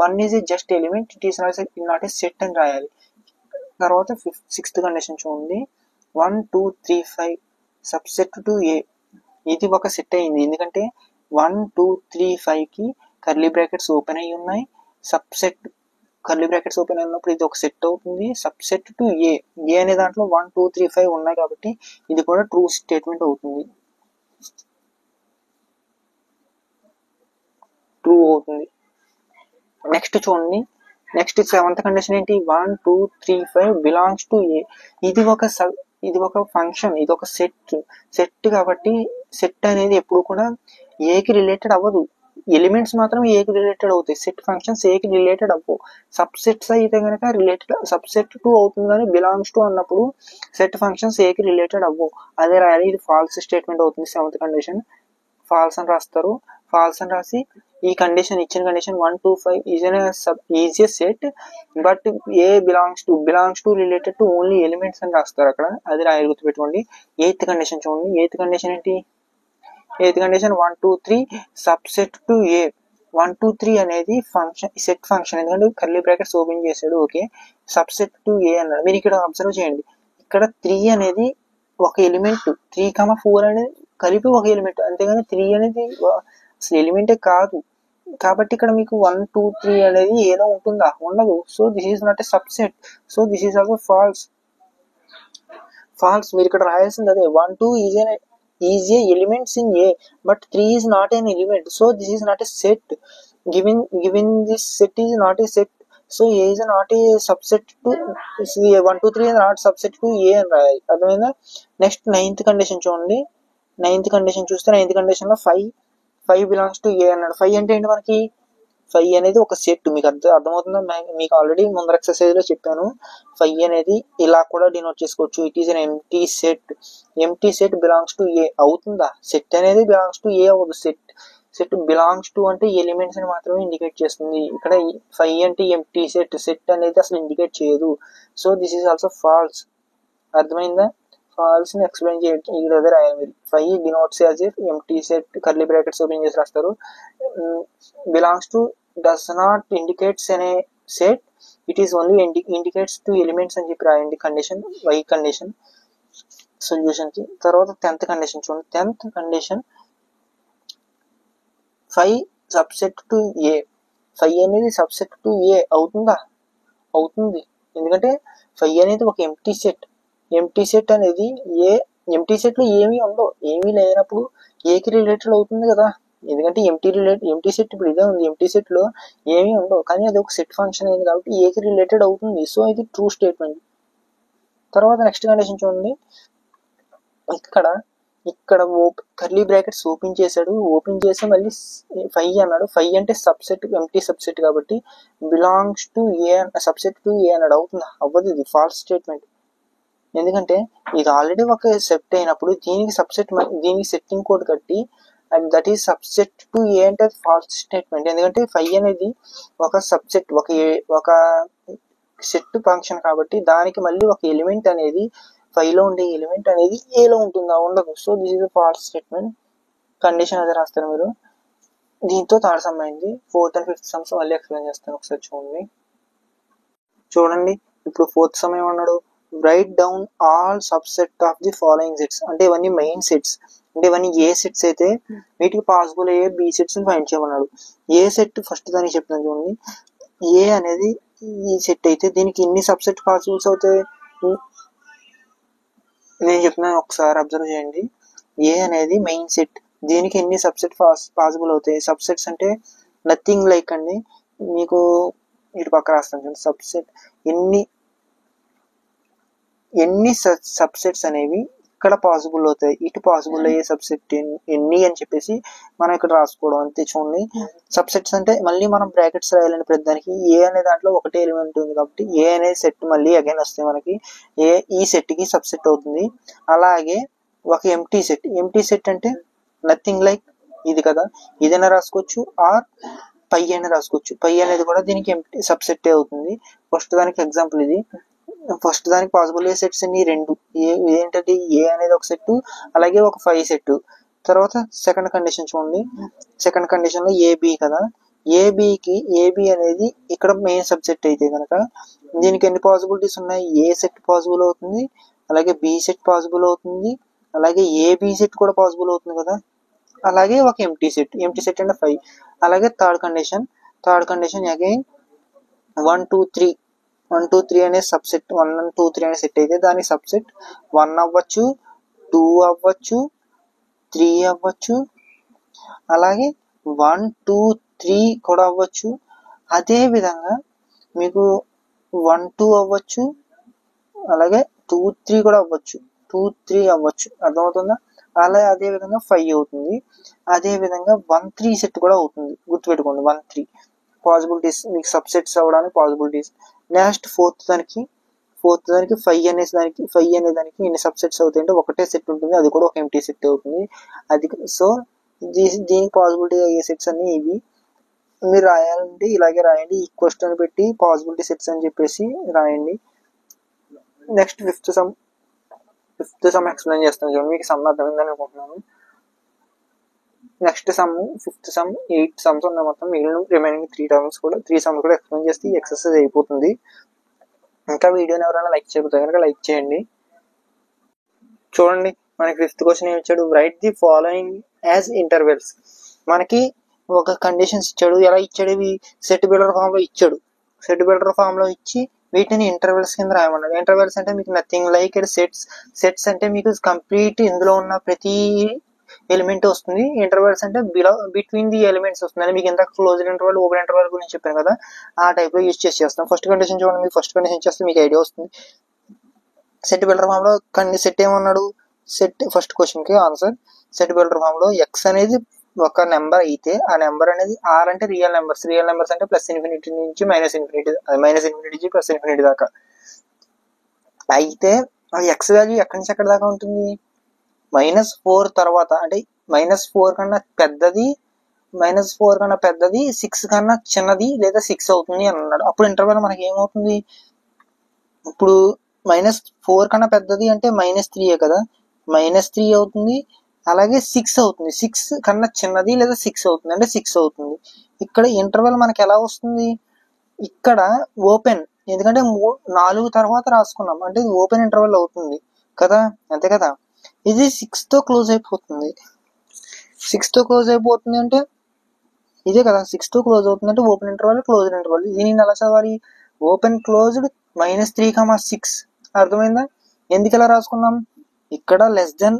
1 is a just element, it is not a set అని రాయాలి. తర్వాత సిక్స్త్ కండిషన్ చూడండి, 1 2 3 5 సబ్సెట్ టు ఏ. ఇది ఒక సెట్ అయింది, ఎందుకంటే 1 2 3 5కి కర్లీ బ్రాకెట్స్ ఓపెన్ అయ్యి ఉన్నాయి. సబ్సెట్ కర్లీ బ్రాకెట్స్ ఓపెన్ అయినప్పుడు ఇది ఒక సెట్ అవుతుంది. సబ్సెట్ టు ఏ అనే దాంట్లో 1 2 3 5 ఉన్నాయి కాబట్టి ఇది కూడా ట్రూ స్టేట్మెంట్ అవుతుంది, ట్రూ అవుతుంది. నెక్స్ట్ చూడండి, నెక్స్ట్ సెవెంత్ కండిషన్ ఏంటి? 1 2 3 5 బిలాంగ్స్ టు ఏ. ఇది ఒక ఫంక్షన్, ఇది ఒక సెట్ కాబట్టి సెట్ అనేది ఎప్పుడు కూడా ఏకి రిలేటెడ్ అవ్వదు. ఎలిమెంట్స్ మాత్రం ఏకి రిలేటెడ్ అవుతాయి, సెట్ ఫంక్షన్స్ ఏకి రిలేటెడ్ అవ్వవు. సబ్సెట్స్ అయితే కనుక రిలేటెడ్, సబ్సెట్ టు అవుతుంది కానీ బిలాంగ్స్ టు అన్నప్పుడు సెట్ ఫంక్షన్స్ ఏకి రిలేటెడ్ అవ్వవు, అదే రాయాలి. ఇది ఫాల్స్ స్టేట్మెంట్ అవుతుంది. సెవెంత్ కండిషన్ ఫాల్స్ అని రాస్తారు. ఫాల్స్ అని రాసి ఈ కండిషన్, ఇచ్చిన condition 1 2 5 is a set but A belongs to related to only elements అని రాస్తారు అక్కడ, అది రాయాలి, గుర్తుపెట్టుకోండి. ఎయిత్ కండిషన్ చూడండి, ఎయిత్ కండిషన్ ఏంటి? ఎయిత్ కండిషన్ 1 2 3 సబ్సెట్ టు ఏ. 1 2 3 అనేది ఫంక్షన్, సెట్ ఫంక్షన్, ఎందుకంటే కర్లీ బ్రాకెట్స్ ఓపెన్ చేశాడు. ఓకే, సబ్సెట్ టు ఏ అన్నాడు. మీరు ఇక్కడ అబ్జర్వ్ చేయండి, ఇక్కడ 3 అనేది ఒక ఎలిమెంట్, 3 4 అనేది కలిపి ఒక ఎలిమెంట్, అంతేగాని 3 అనేది అసలు ఎలిమెంటే కాదు. కాబట్టి ఇక్కడ మీకు 1 2 3 అనేది ఏదో ఉంటుందా? ఉండదు. So this is not a subset. So this is also false. False మీరు ఇక్కడ రాయాల్సింది అదే. 1 2 is a elements in A but 3 is not an element. So this is not a set. Given this set is not a set. So A is not a subset to 1 2 3 not subset to A అని రాయాలి, అర్థమైందా? Next ninth condition చూడండి. Ninth condition చూస్తే ninth condition లో 5 belongs to A అన్నాడు. 5 అంటే ఏంటి మనకి? 5 అనేది ఒక సెట్. మీకు అర్థమవుతుందా? మీకు ఆల్రెడీ ముందర ఎక్సర్సైజ్ లో చెప్పాను. 5 అనేది ఇలా కూడా డినోట్ చేసుకోవచ్చు. It is an empty set. Empty set belongs to A అవుతుందా? సెట్ అనేది బిలాంగ్స్ టు ఏ అవ్వదు. సెట్ బిలాంగ్స్ టు అంటే ఎలిమెంట్స్ అని మాత్రమే ఇండికేట్ చేస్తుంది. ఇక్కడ 5 అంటే ఎంప్టీ సెట్ అనేది అసలు ఇండికేట్ చేయదు. So this is also false. అర్థమైందా? ఫాల్స్ ని ఎక్స్ప్లెయిన్ చేయడం ఈ దగ్గర రాయాలి. 5 denotes as if empty set, curly brackets open చేసి రాస్తారు. Belongs to does not indicates అనే set, it is only indicates to elements అని చెప్పి రాయండి. కండిషన్ వై కండిషన్ సొల్యూషన్ కి. తర్వాత 10th కండిషన్ చూడండి. 10th కండిషన్ 5 సబ్సెట్ టు ఏ. 5 అనేది సబ్సెట్ టు ఏ అవుతుందా? అవుతుంది, ఎందుకంటే 5 అనేది ఒక ఎంప్టీ సెట్. ఎంప్టీ సెట్ అనేది ఎంప్టీ సెట్ లో ఏమీ ఉండవు. ఏమీ లేనప్పుడు ఏకి రిలేటెడ్ అవుతుంది కదా, ఎందుకంటే ఎంప్టీ సెట్ ఇప్పుడు ఇదే ఉంది. ఎంప్టీ సెట్ లో ఏమీ ఉండవు, కానీ అది ఒక సెట్ ఫంక్షన్ అయింది కాబట్టి ఏకి రిలేటెడ్ అవుతుంది. సో ఇది ట్రూ స్టేట్మెంట్. తర్వాత నెక్స్ట్ కండిషన్ చూడండి. ఇక్కడ కర్లీ బ్రాకెట్స్ ఓపెన్ చేశాడు. ఓపెన్ చేసి మళ్ళీ 5 అన్నాడు. 5 అంటే సబ్సెట్, ఎంప్టీ సబ్సెట్ కాబట్టి belongs to A, subset to A అన్నాడు. అవుతుందా? అవ్వదు. ఇది ఫాల్స్ స్టేట్మెంట్. ఎందుకంటే ఇది ఆల్రెడీ ఒక సెట్ అయినప్పుడు దీనికి సెట్టింగ్ కోడ్ కట్టి దట్ ఈస్ సబ్సెట్ టు ఏ అంటే ఫాల్స్ స్టేట్మెంట్. ఎందుకంటే 5 అనేది ఒక సబ్సెట్, ఒక సెట్ ఫంక్షన్ కాబట్టి దానికి మళ్ళీ ఒక ఎలిమెంట్ అనేది 5లో ఉండే ఎలిమెంట్ అనేది ఏలో ఉంటుందా? ఉండదు. So this is false statement. Condition అదే రాస్తారు మీరు. దీంతో థర్డ్ సమ్ అయింది. 4th and 5th సమ్స్ మళ్ళీ ఎక్స్ప్లెయిన్ చేస్తాను, ఒకసారి చూడండి. ఇప్పుడు 4th సమ్ ఏమన్నాడు? Right down all subset of the following sets. అంటే ఇవన్నీ మెయిన్ సెట్స్, అంటే ఇవన్నీ ఏ సెట్స్ అయితే వీటికి పాసిబుల్ అయ్యే బి సెట్స్ ని ఫైండ్ చేయమన్నాడు. ఏ సెట్ ఫస్ట్ దానికి చెప్తాను చూడండి. ఏ అనేది ఈ సెట్ అయితే దీనికి ఎన్ని సబ్సెట్ పాసిబుల్స్ అవుతాయి నేను చెప్తున్నాను, ఒకసారి అబ్జర్వ్ చేయండి. ఏ అనేది మెయిన్ సెట్, దీనికి ఎన్ని సబ్సెట్ పాసిబుల్ అవుతాయి? సబ్సెట్స్ అంటే నథింగ్ లైక్ అండి, మీకు ఇటు పక్క రాస్తాను చూడండి. సబ్సెట్ ఎన్ని ఎన్ని సబ్సెట్స్ అనేవి ఇక్కడ పాసిబుల్ అవుతాయి, ఇటు పాసిబుల్ అయ్యే సబ్సెట్ ఎన్ని అని చెప్పేసి మనం ఇక్కడ రాసుకోవడం అంతే. చూడండి, సబ్సెట్స్ అంటే మళ్ళీ మనం బ్రాకెట్స్ రాయాలని ప్రతిదానికి. ఏ అనే దాంట్లో ఒకటే ఎలిమెంట్ ఉంది కాబట్టి ఏ అనే సెట్ మళ్ళీ అగైన్ వస్తే మనకి ఏ ఈ సెట్ కి సబ్సెట్ అవుతుంది. అలాగే ఒక ఎంటీ సెట్ అంటే నథింగ్ లైక్ ఇది కదా, ఇదైనా రాసుకోవచ్చు ఆర్ పై అని రాసుకోవచ్చు. పై అనేది కూడా దీనికి ఎంటీ సబ్సెట్ అవుతుంది. ఫస్ట్ దానికి ఎగ్జాంపుల్ ఇది. ఫస్ట్ దానికి పాసిబుల్ అయ్యే సెట్స్ అన్ని రెండు. ఏంటంటే ఏ అనేది ఒక సెట్, అలాగే ఒక 5 సెట్. తర్వాత సెకండ్ కండిషన్ చూడండి, సెకండ్ కండిషన్ లో ఏబి కదా, ఏబి అనేది ఇక్కడ మెయిన్ సబ్సెట్ అయితే కనుక దీనికి ఎన్ని పాసిబిలిటీస్ ఉన్నాయి, ఏ సెట్ పాసిబుల్ అవుతుంది, అలాగే బి సెట్ పాసిబుల్ అవుతుంది, అలాగే ఏబి సెట్ కూడా పాసిబుల్ అవుతుంది కదా, అలాగే ఒక ఎంటీ సెట్ అంటే 5. అలాగే థర్డ్ కండిషన్ అగైన్ 1 2 3 అనే సబ్సెట్, 1 2 3 అనే సెట్ అయితే దాని సబ్సెట్ 1 అవ్వచ్చు, 2 అవ్వచ్చు, 3 అవ్వచ్చు, అలాగే 1 2 3 కూడా అవ్వచ్చు. అదే విధంగా మీకు 1 2 అవ్వచ్చు, అలాగే 2 3 కూడా అవ్వచ్చు, 2 3 అవ్వచ్చు. అర్థమవుతుందా? అలాగే అదే విధంగా 5 అవుతుంది. అదే విధంగా 1 3 సెట్ కూడా అవుతుంది. గుర్తుపెట్టుకోండి, 1 3 పాసిబిలిటీస్ మీకు సబ్సెట్స్ అవ్వడానికి పాసిబిలిటీస్. నెక్స్ట్ ఫోర్త్ దానికి 5 అనే దానికి ఎన్ని సబ్సెట్స్ అవుతాయి అంటే ఒకటే సెట్ ఉంటుంది, అది కూడా ఒక ఎంటీ సెట్ అవుతుంది. అది సో దీనికి పాసిబిలిటీ అయ్యే సెట్స్ అన్ని ఇవి. మీరు రాయాలంటే ఇలాగే రాయండి, ఈ క్వశ్చన్ పెట్టి పాసిబిలిటీ సెట్స్ అని చెప్పేసి రాయండి. నెక్స్ట్ ఫిఫ్త్ సమ్ ఎక్స్ప్లెయిన్ చేస్తాను చూడండి, మీకు సమ్ అర్థమైందని అనుకుంటున్నాను. Next some fifth sum 8 sums ఉన్నాయి మొత్తం. మిగిలిన రిమైనింగ్ 3 సమ్స్ కూడా ఎక్స్ప్లెయిన్ చేస్తే ఈ ఎక్సర్సైజ్ అయిపోతుంది. ఇంకా వీడియోని ఎవరైనా లైక్ చేయకపోతే కనుక లైక్ చేయండి. చూడండి, మనకి ఫిఫ్త్ క్వశ్చన్ ఏమి ఇచ్చాడు, right the following as intervals. మనకి ఒక కండిషన్స్ ఇచ్చాడు. ఎలా ఇచ్చాడు? ఇవి సెట్ బిల్డర్ ఫామ్ లో ఇచ్చి వీటిని ఇంటర్వెల్స్ కింద రాయమన్నాడు. ఇంటర్వెల్స్ అంటే మీకు నథింగ్ లైక్ సెట్స్ అంటే మీకు కంప్లీట్ ఇందులో ఉన్న ప్రతి ఎలిమెంట్ వస్తుంది. ఇంటర్వెల్స్ అంటే బిట్వీన్ ది ఎలిమెంట్స్ వస్తుంది. అని మీకు ఇంత క్లోజ్డ్ ఇంటర్వెల్, ఓపెన్ ఇంటర్వెల్ గురించి చెప్పాను కదా, ఆ టైప్ లో యూజ్ చేస్తాం. ఫస్ట్ కండిషన్ చూడండి, మీకు ఫస్ట్ కండిషన్ చేస్తే మీకు ఐడియా వస్తుంది. సెట్ బిల్డర్ ఫామ్ లో సెట్ ఏమన్నాడు, సెట్ ఫస్ట్ క్వశ్చన్ కి ఆన్సర్, సెట్ బిల్డర్ ఫామ్ లో ఎక్స్ అనేది ఒక నెంబర్ అయితే ఆ నెంబర్ అనేది ఆర్ అంటే రియల్ నెంబర్స్ అంటే ప్లస్ ఇన్ఫినిటీ నుంచి మైనస్ ఇన్ఫినిటీ నుంచి ప్లస్ ఇన్ఫినిటీ దాకా. అయితే ఆ ఎక్స్ వాల్యూ ఎక్కడి నుంచి ఎక్కడి దాకా ఉంటుంది, -4 తర్వాత, అంటే -4 కన్నా పెద్దది 6 కన్నా చిన్నది లేదా 6 అవుతుంది అని అన్నాడు. అప్పుడు ఇంటర్వెల్ మనకి ఏమవుతుంది, ఇప్పుడు -4 కన్నా పెద్దది అంటే -3 కదా, -3 అవుతుంది. అలాగే 6 అవుతుంది, 6 కన్నా చిన్నది లేదా 6 అవుతుంది అంటే 6 అవుతుంది. ఇక్కడ ఇంటర్వెల్ మనకి ఎలా వస్తుంది, ఇక్కడ ఓపెన్, ఎందుకంటే 4 తర్వాత రాసుకున్నాం అంటే ఇది ఓపెన్ ఇంటర్వెల్ అవుతుంది కదా, అంతే కదా. ఇది 6 తో క్లోజ్ అయిపోతుంది. 6 తో క్లోజ్ అయిపోతుంది అంటే ఇదే కదా, 6 తో క్లోజ్ అవుతుంది అంటే ఓపెన్ ఇంటర్వెల్, క్లోజ్డ్ ఇంటర్వెల్. దీనిని ఎలా చదవాలి, ఓపెన్ క్లోజ్డ్ -3, 6. అర్థమైందా? ఎందుకు ఎలా రాసుకున్నాం, ఇక్కడ లెస్ దెన్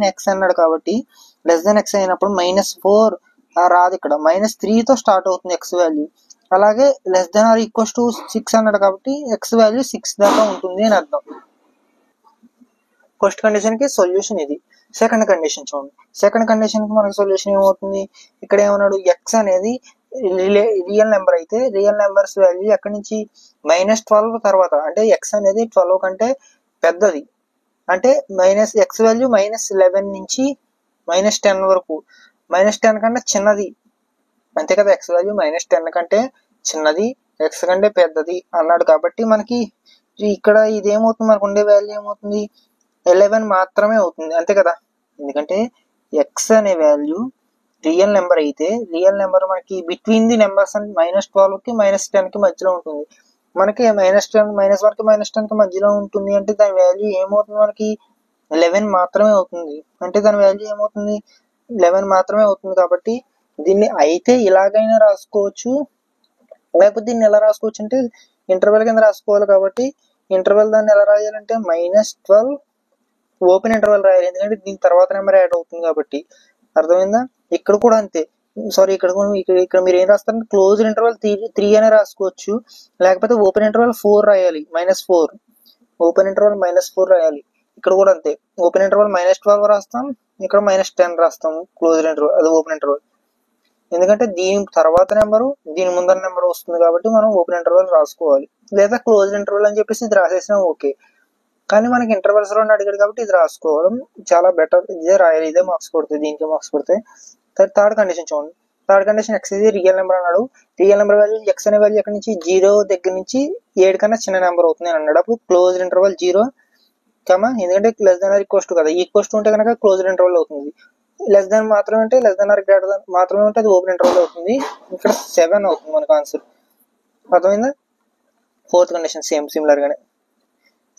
ఎక్స్ అన్నాడు కాబట్టి లెస్ దెన్ ఎక్స్ అయినప్పుడు -4 రాదు, ఇక్కడ -3 తో స్టార్ట్ అవుతుంది ఎక్స్ వాల్యూ. అలాగే less than or equals to 6 అన్నాడు కాబట్టి ఎక్స్ వాల్యూ 6 దాకా ఉంటుంది అని అర్థం. ఫస్ట్ కండిషన్ కి సొల్యూషన్ ఇది. సెకండ్ కండిషన్ చూడండి, సెకండ్ కండిషన్ కి మనకి సొల్యూషన్ ఏమవుతుంది, ఇక్కడ ఏమన్నాడు, ఎక్స్ అనేది రియల్ నెంబర్ అయితే రియల్ నెంబర్స్ వాల్యూ ఎక్కడి నుంచి -12 తర్వాత, అంటే ఎక్స్ అనేది 12 కంటే పెద్దది, అంటే ఎక్స్ వాల్యూ -11 నుంచి -10 వరకు, -10 కన్నా చిన్నది, అంతే కదా. ఎక్స్ వాల్యూ -10 కంటే చిన్నది, ఎక్స్ కంటే పెద్దది అన్నాడు కాబట్టి మనకి ఇక్కడ ఇదేమవుతుంది, మనకు ఉండే వాల్యూ ఏమవుతుంది, 11 మాత్రమే అవుతుంది, అంతే కదా. ఎందుకంటే ఎక్స్ అనే వాల్యూ రియల్ నెంబర్ అయితే రియల్ నెంబర్ మనకి బిట్వీన్ ది నెంబర్స్ అంటే -12 కి -10 కి మధ్యలో ఉంటుంది. మనకి -1 కి -10 కి మధ్యలో ఉంటుంది అంటే దాని వాల్యూ ఏమవుతుంది, మనకి 11 మాత్రమే అవుతుంది. అంటే దాని వాల్యూ ఏమవుతుంది, 11 మాత్రమే అవుతుంది. కాబట్టి దీన్ని అయితే ఇలాగైనా రాసుకోవచ్చు, లేకపోతే దీన్ని ఎలా రాసుకోవచ్చు అంటే ఇంటర్వెల్ కింద రాసుకోవాలి. కాబట్టి ఇంటర్వెల్ దాన్ని ఎలా రాయాలంటే -12 ఓపెన్ ఇంటర్వెల్ రాయాలి, ఎందుకంటే దీని తర్వాత నెంబర్ యాడ్ అవుతుంది కాబట్టి. అర్థమైందా? ఇక్కడ కూడా అంతే, ఇక్కడ మీరు ఏం రాస్తారంటే క్లోజ్ ఇంటర్వెల్ 3 అనే రాసుకోవచ్చు, లేకపోతే ఓపెన్ ఇంటర్వెల్ 4 రాయాలి, -4. ఓపెన్ ఇంటర్వల్ -4 రాయాలి. ఇక్కడ కూడా అంతే, ఓపెన్ ఇంటర్వల్ -12 రాస్తాం, ఇక్కడ -10 రాస్తాం క్లోజ్డ్ ఇంటర్వల్, అది ఓపెన్ ఇంటర్వల్. ఎందుకంటే దీని తర్వాత నెంబరు దీని ముందర నెంబర్ వస్తుంది కాబట్టి మనం ఓపెన్ ఇంటర్వల్ రాసుకోవాలి, లేదా క్లోజ్డ్ ఇంటర్వల్ అని చెప్పేసి ఇది రాసేసినా ఓకే. కానీ మనకి ఇంటర్వెల్స్ లో అడిగాడు కాబట్టి ఇది రాసుకోవడం చాలా బెటర్. ఇదే రాయాలి, ఇదే మార్క్స్ పడుతుంది, దీనికి మార్క్స్ పడతాయి. థర్డ్ కండిషన్ చూడండి. థర్డ్ కండిషన్ ఎక్స్ ఇది రియల్ నెంబర్ అన్నాడు. రియల్ నెంబర్ వాల్యూ ఎక్స్ అనే వాల్యూ ఎక్కడి నుంచి 0 దగ్గర నుంచి 7 కన్నా చిన్న నెంబర్ అవుతుంది అని అన్నాడు. అప్పుడు క్లోజ్డ్ ఇంటర్వల్ 0, ఎందుకంటే less than or equal to కదా, ఈక్వల్ టు ఉంటే కనుక క్లోజ్డ్ ఇంటర్వల్ అవుతుంది. లెస్ దాన్ మాత్రమే ఉంటే, less than are greater than మాత్రమే ఉంటే అది ఓపెన్ ఇంటర్వల్ అవుతుంది. ఇక్కడ 7 అవుతుంది మనకు ఆన్సర్. అర్థమైందా? ఫోర్త్ కండిషన్ సేమ్ సిమిలర్ గానే,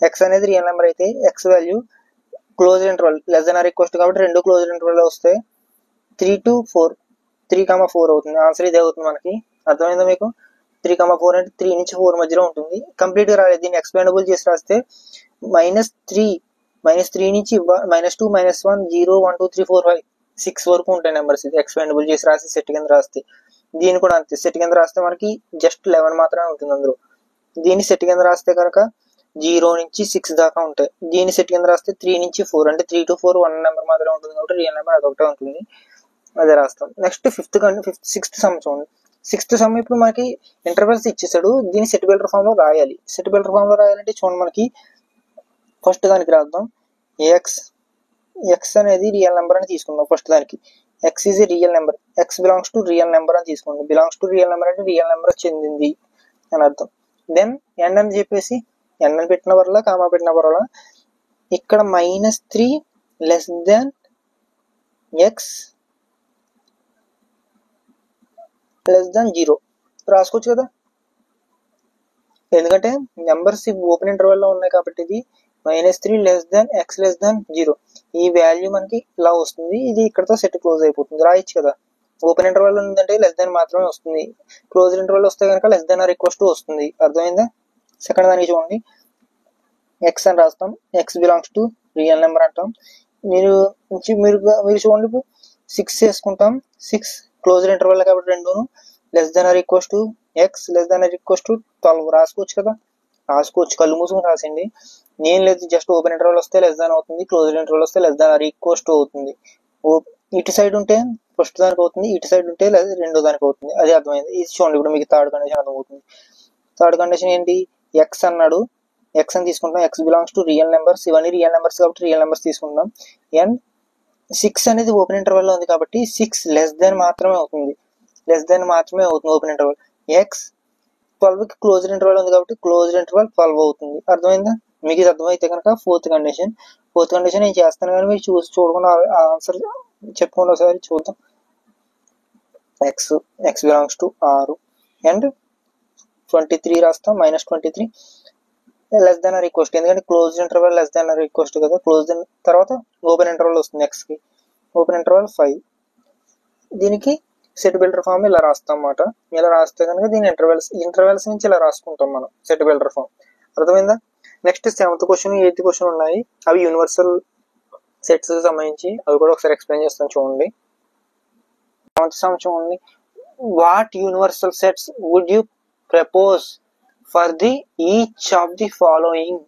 ఎక్స్ అనేది రియల్ నెంబర్ అయితే X value close interval less than or equal to కాబట్టి రెండు క్లోజ్ ఇంటర్వల్ వస్తాయి. 3 to 4, 3,4 అవుతుంది. ఆన్సర్ ఇదే అవుతుంది మనకి. అర్థమైందా మీకు? 3,4 అంటే 3 నుంచి 4 మధ్యలో ఉంటుంది. కంప్లీట్ గా రాలేదు, దీన్ని ఎక్స్పాండబుల్ చేసి రాస్తే -3 నుంచి -2, -1, 0, 1, 2, 3, 4, 5, 6 వరకు ఉంటాయి నెంబర్స్. ఇది ఎక్స్పాండబుల్ చేసి రాసి సెట్ కింద రాస్తే, దీన్ని కూడా అంతే సెట్ కింద రాస్తే మనకి జస్ట్ 11 మాత్రమే ఉంటుంది అందులో. దీన్ని సెట్ కింద రాస్తే కనుక 0 నుంచి 6 దాకా ఉంటాయి. దీని సెట్ కింద రాస్తే 3 నుంచి 4 అంటే 3 to 4 1 నెంబర్ మాత్రమే ఉంటుంది కాబట్టి రియల్ నెంబర్ అదొకటే ఉంటుంది, అదే రాస్తాం. నెక్స్ట్ సిక్స్త్ సమ్ చూడండి. సిక్స్త్ సమ్ ఇప్పుడు మనకి ఇంటర్వెల్స్ ఇచ్చేసాడు, దీన్ని సెట్ బిల్డర్ ఫామ్ లో రాయాలి. సెట్ బిల్డర్ ఫామ్ లో రాయాలంటే చూడండి, మనకి ఫస్ట్ దానికి రాద్దాం. ఎక్స్ అనేది రియల్ నెంబర్ అని తీసుకుందాం. ఫస్ట్ దానికి X is real number, X belongs to real number అని తీసుకోండి. బిలాంగ్స్ టు రియల్ నెంబర్ అంటే రియల్ నెంబర్ చెందింది అని అర్థం. దెన్ ఎన్ అని చెప్పేసి ఎన్ అని పెట్టిన వల్ల కామా పెట్టిన వల్ల ఇక్కడ -3 less than X less then 0 రాసుకోవచ్చు కదా, ఎందుకంటే నెంబర్స్ ఓపెన్ ఇంటర్వెల్ లో ఉన్నాయి కాబట్టి ఇది -3 less than X less then 0 ఈ వాల్యూ మనకి ఇలా వస్తుంది. ఇది ఇక్కడతో సెట్ క్లోజ్ అయిపోతుంది, రాయొచ్చు కదా. ఓపెన్ ఇంటర్వెల్ ఉందంటే లెస్ దెన్ మాత్రమే వస్తుంది, క్లోజ్ ఇంటర్వెల్ వస్తే కనుక less than or equal to వస్తుంది. అర్థమైందా? సెకండ్ దానికి చూడండి, ఎక్స్ అని రాస్తాం, x belongs to real number అంటాం. మీరు చూడండి, ఇప్పుడు 6 చేసుకుంటాం. 6 క్లోజ్డ్ ఇంటర్వెల్ కాబట్టి రెండును less than or equal to X less than or equal to 12 రాసుకోవచ్చు కదా. రాసుకోవచ్చు, కళ్ళు మూసుకుని రాసండి. నేను లేదు, జస్ట్ ఓపెన్ ఇంటర్వెల్ వస్తే లెస్ దాన్ అవుతుంది, క్లోజ్డ్ ఇంటర్వెల్ వస్తే less than or equal to అవుతుంది. ఇటు సైడ్ ఉంటే ఫస్ట్ దానికి అవుతుంది, ఇటు సైడ్ ఉంటే రెండో దానికి అవుతుంది. అది అర్థమైంది. ఇది చూడండి, ఇప్పుడు మీకు థర్డ్ కండిషన్ అర్థమవుతుంది. థర్డ్ కండిషన్ ఏంటి? ఎక్స్ అన్నాడు, ఎక్స్ అని తీసుకుంటాం. X belongs to real numbers, ఇవన్నీ రియల్ నెంబర్స్ కాబట్టి రియల్ నెంబర్స్ తీసుకుంటాం. అండ్ 6 అనేది ఓపెన్ ఇంటర్వెల్ లో ఉంది కాబట్టి 6 లెస్ దెన్ మాత్రమే అవుతుంది, ఓపెన్ ఇంటర్వెల్. ఎక్స్ 12 కి క్లోజ్డ్ ఇంటర్వెల్ ఉంది కాబట్టి క్లోజ్డ్ ఇంటర్వెల్ 12 అవుతుంది. అర్థమైందా? మీకు ఇది అర్థమైతే కనుక ఫోర్త్ కండిషన్ నేను చేస్తాను, కానీ మీరు చూడకుండా ఆన్సర్ చెప్పుకోండి ఒకసారి చూద్దాం. ఎక్స్ బిలాంగ్స్ టు 6 అండ్ 23 రాస్తాం, -23 less than or equal to, ఎందుకంటే close interval less than or equal to కదా. క్లోజ్ తర్వాత ఓపెన్ ఇంటర్వెల్ వస్తుంది, ఎక్స్ కి ఓపెన్ ఇంటర్వెల్ 5. దీనికి సెట్ బిల్డర్ ఫామ్ ఇలా రాస్తాం అన్నమాట. ఇలా రాస్తే కనుక దీని ఇంటర్వెల్స్ నుంచి ఇలా రాసుకుంటాం మనం సెట్ బిల్డర్ ఫామ్. అర్థమైందా? Next 7th question 8th question ఉన్నాయి, అవి యూనివర్సల్ సెట్స్ సంబంధించి, అవి కూడా ఒకసారి ఎక్స్ప్లెయిన్ చేస్తాను చూడండి. 7th సమ్ చూడండి. What universal sets would you propose for the each of the following?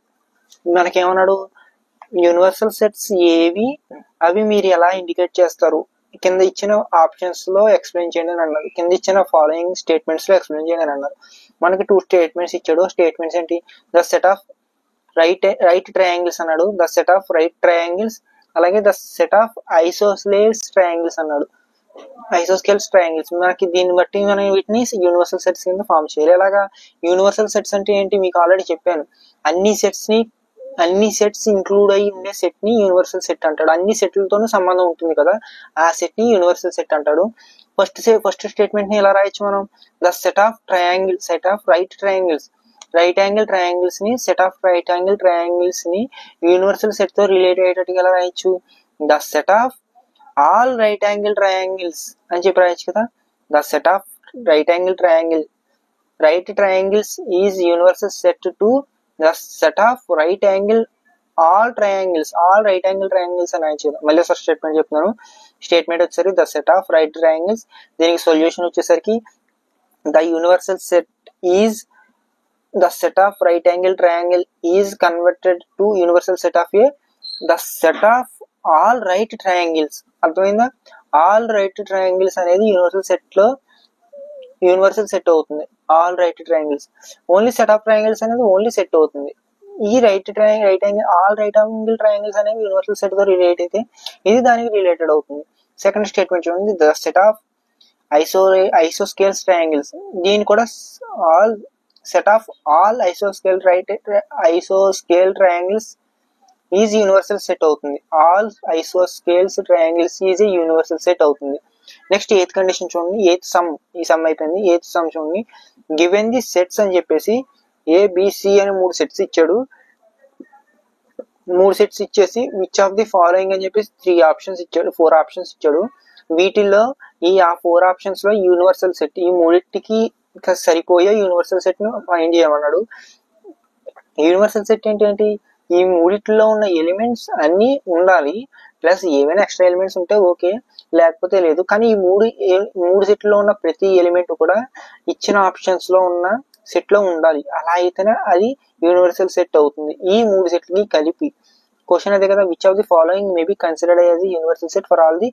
మనకేమన్నాడు, యూనివర్సల్ సెట్స్ ఏవి, అవి మీరు ఎలా ఇండికేట్ చేస్తారు, కింద ఇచ్చిన ఆప్షన్స్ లో ఎక్స్ప్లెయిన్ చేయండి అని అన్నారు. కింద ఇచ్చిన ఫాలోయింగ్ స్టేట్మెంట్స్ లో ఎక్స్ప్లెయిన్ చేయండి అని అన్నారు. మనకి 2 స్టేట్మెంట్స్ ఇచ్చాడు. స్టేట్మెంట్స్ ఏంటి? The set of right triangles అన్నాడు, the set of right triangles, అలాగే the set of isosceles triangles అన్నాడు. Isosceles triangles. మనకి దీన్ని బట్టి మనం వీటిని యూనివర్సల్ సెట్స్ కింద ఫామ్ చేయాలి. ఎలాగా? యూనివర్సల్ సెట్స్ అంటే ఏంటి మీకు ఆల్రెడీ చెప్పాను. అన్ని సెట్స్ ఇంక్లూడ్ అయ్యి ఉండే సెట్ ని యూనివర్సల్ సెట్ అంటాడు. అన్ని సెట్లతోనూ సంబంధం ఉంటుంది కదా, ఆ సెట్ ని యూనివర్సల్ సెట్ అంటాడు. ఫస్ట్ స్టేట్మెంట్ ని ఎలా రాయొచ్చు మనం? The set of right triangles, right angle triangles ని, set of right angle triangles ని యూనివర్సల్ సెట్ తో రిలేట్ అయ్యేటట్టుగా ఎలా రాయొచ్చు? The set of all right angle triangles అని చెప్పి రాయొచ్చు కదా. The set of right triangles is universal set to the set of right angle all right angle triangles అని రాయొచ్చు. మళ్ళీ ఫస్ట్ స్టేట్మెంట్ చెప్తున్నాను. స్టేట్మెంట్ వచ్చేసరికి the set of right triangles, దీనికి సొల్యూషన్ వచ్చేసరికి the universal set is the set of right angle triangle is converted to universal set of a the set of all right triangles. అర్థమైందా? All right triangles అనేది universal set అవుతుంది. All right triangles, only set of triangles అనేది only set అవుతుంది. ఈ right angle all right angle triangles అనేవి universal set తో relate అయితే ఇది దానికి రిలేటెడ్ అవుతుంది. సెకండ్ స్టేట్మెంట్ చూడండి, ద సెట్ ఆఫ్ ఐసోస్కేల్స్ ట్రయాంగిల్స్, దీని కూడా all set of all isoscale triangles is universal set అవుతుంది. all isoscales triangles is a universal set అవుతుంది. నెక్స్ట్ ఎయిత్ కండిషన్ చూడండి, ఎయిత్ సమ్, ఈ సమ్ అయిపోయింది. ఎయిత్ సమ్ చూడండి, గివెన్ ది సెట్స్ అని చెప్పేసి ఏబిసి అని 3 సెట్స్ ఇచ్చాడు. 3 సెట్స్ ఇచ్చేసి విచ్ ఆఫ్ ది ఫాలోయింగ్ అని చెప్పేసి 3 ఆప్షన్స్ ఇచ్చాడు, 4 ఆప్షన్స్ ఇచ్చాడు. వీటిల్లో ఈ 4 ఆప్షన్స్ లో యూనివర్సల్ సెట్, ఈ మూడింటికి ఇంకా సరిపోయే యూనివర్సల్ సెట్ ను ఫైండ్ చేయమన్నాడు. యూనివర్సల్ సెట్ ఏంటి? ఈ మూడిట్లో ఉన్న ఎలిమెంట్స్ అన్ని ఉండాలి, ప్లస్ ఏమైనా ఎక్స్ట్రా ఎలిమెంట్స్ ఉంటే ఓకే, లేకపోతే లేదు. కానీ ఈ మూడు సెట్ లో ఉన్న ప్రతి ఎలిమెంట్ కూడా ఇచ్చిన ఆప్షన్స్ లో ఉన్న సెట్ లో ఉండాలి. అలా అయితేనే అది యూనివర్సల్ సెట్ అవుతుంది. ఈ 3 సెట్లకి కలిపి క్వశ్చన్ అదే కదా, which of the following may be considered as universal set for all the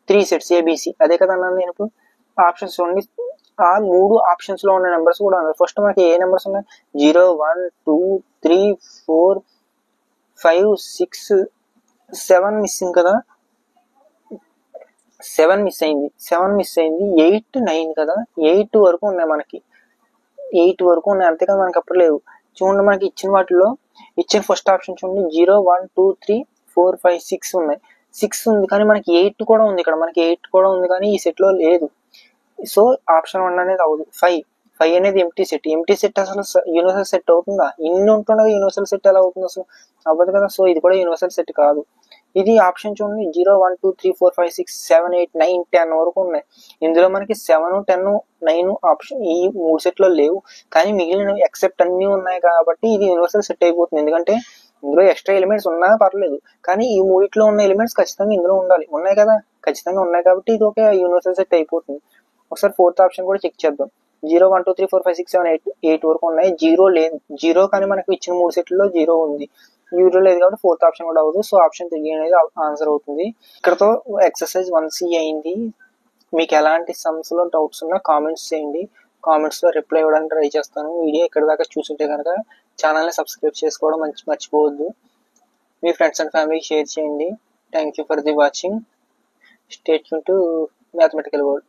3 sets A B C. అదే కదా అన్నాను నేను. ఇప్పుడు ఆప్షన్స్ చూడండి, ఆ 3 ఆప్షన్స్ లో ఉన్న నెంబర్స్ కూడా ఉన్నాయి. ఫస్ట్ మనకి ఏ నెంబర్స్ ఉన్నాయి? 0 1 2 3 4 5 6 7 మిస్సింగ్ కదా, 7 మిస్ అయింది. 8 9 కదా, 8 వరకు ఉన్నాయి మనకి, 8 వరకు ఉన్నాయి. అంతేకాదు మనకి అప్పుడు లేవు. చూడండి, మనకి ఇచ్చిన వాటిలో ఇచ్చిన ఫస్ట్ ఆప్షన్ చూడండి, 0 1 2 3 4 5 6 ఉన్నాయి. 6 ఉంది కానీ మనకి 8 కూడా ఉంది. ఇక్కడ మనకి 8 కూడా ఉంది కానీ ఈ సెట్ లో లేదు. సో ఆప్షన్ 1 అనేది అవ్వదు. 5 అనేది ఎంప్టీ సెట్ అసలు యూనివర్సల్ సెట్ అవుతుందా? ఇన్ని ఉంటుండగా యూనివర్సల్ సెట్ ఎలా అవుతుంది? అసలు అవ్వదు కదా. సో ఇది కూడా యూనివర్సల్ సెట్ కాదు. ఇది ఆప్షన్ చూడండి, 0 1 2 3 4 5 6 7 8 9 10 వరకు ఉన్నాయి. ఇందులో మనకి 7 10 9 ఆప్షన్ ఈ 3 సెట్ లో లేవు, కానీ మిగిలిన ఎక్సెప్ట్ అన్ని ఉన్నాయి కాబట్టి ఇది యూనివర్సల్ సెట్ అయిపోతుంది. ఎందుకంటే ఇందులో ఎక్స్ట్రా ఎలిమెంట్స్ ఉన్నా పర్లేదు, కానీ ఈ మూడిట్లో ఉన్న ఎలిమెంట్స్ ఖచ్చితంగా ఇందులో ఉండాలి. ఉన్నాయి కదా, ఖచ్చితంగా ఉన్నాయి కాబట్టి ఇది ఒక యూనివర్సల్ సెట్ అయిపోతుంది. ఒకసారి ఫోర్త్ ఆప్షన్ కూడా చెక్ చేద్దాం. 0 1 2 3 4 5 6 7 8 వరకు ఉన్నాయి. 0 లేదు. 0 కానీ మనకు ఇచ్చిన 3 సెట్లలో 0 ఉంది. 0 లేదు కాబట్టి ఫోర్త్ ఆప్షన్ కూడా అవ్వదు. సో ఆప్షన్ 3 అనేది ఆన్సర్ అవుతుంది. ఇక్కడతో ఎక్సర్సైజ్ 1C అయింది. మీకు ఎలాంటి సమ్స్ లో డౌట్స్ ఉన్నా కామెంట్స్ చేయండి. కామెంట్స్ లో రిప్లై ఇవ్వడానికి ట్రై చేస్తాను. వీడియో ఇక్కడ దాకా చూసుంటే కనుక ఛానల్ని సబ్స్క్రైబ్ చేసుకోవడం మర్చిపోవద్దు. మీ ఫ్రెండ్స్ అండ్ ఫ్యామిలీకి షేర్ చేయండి. Thank you for the watching. Stay tune to mathematical world.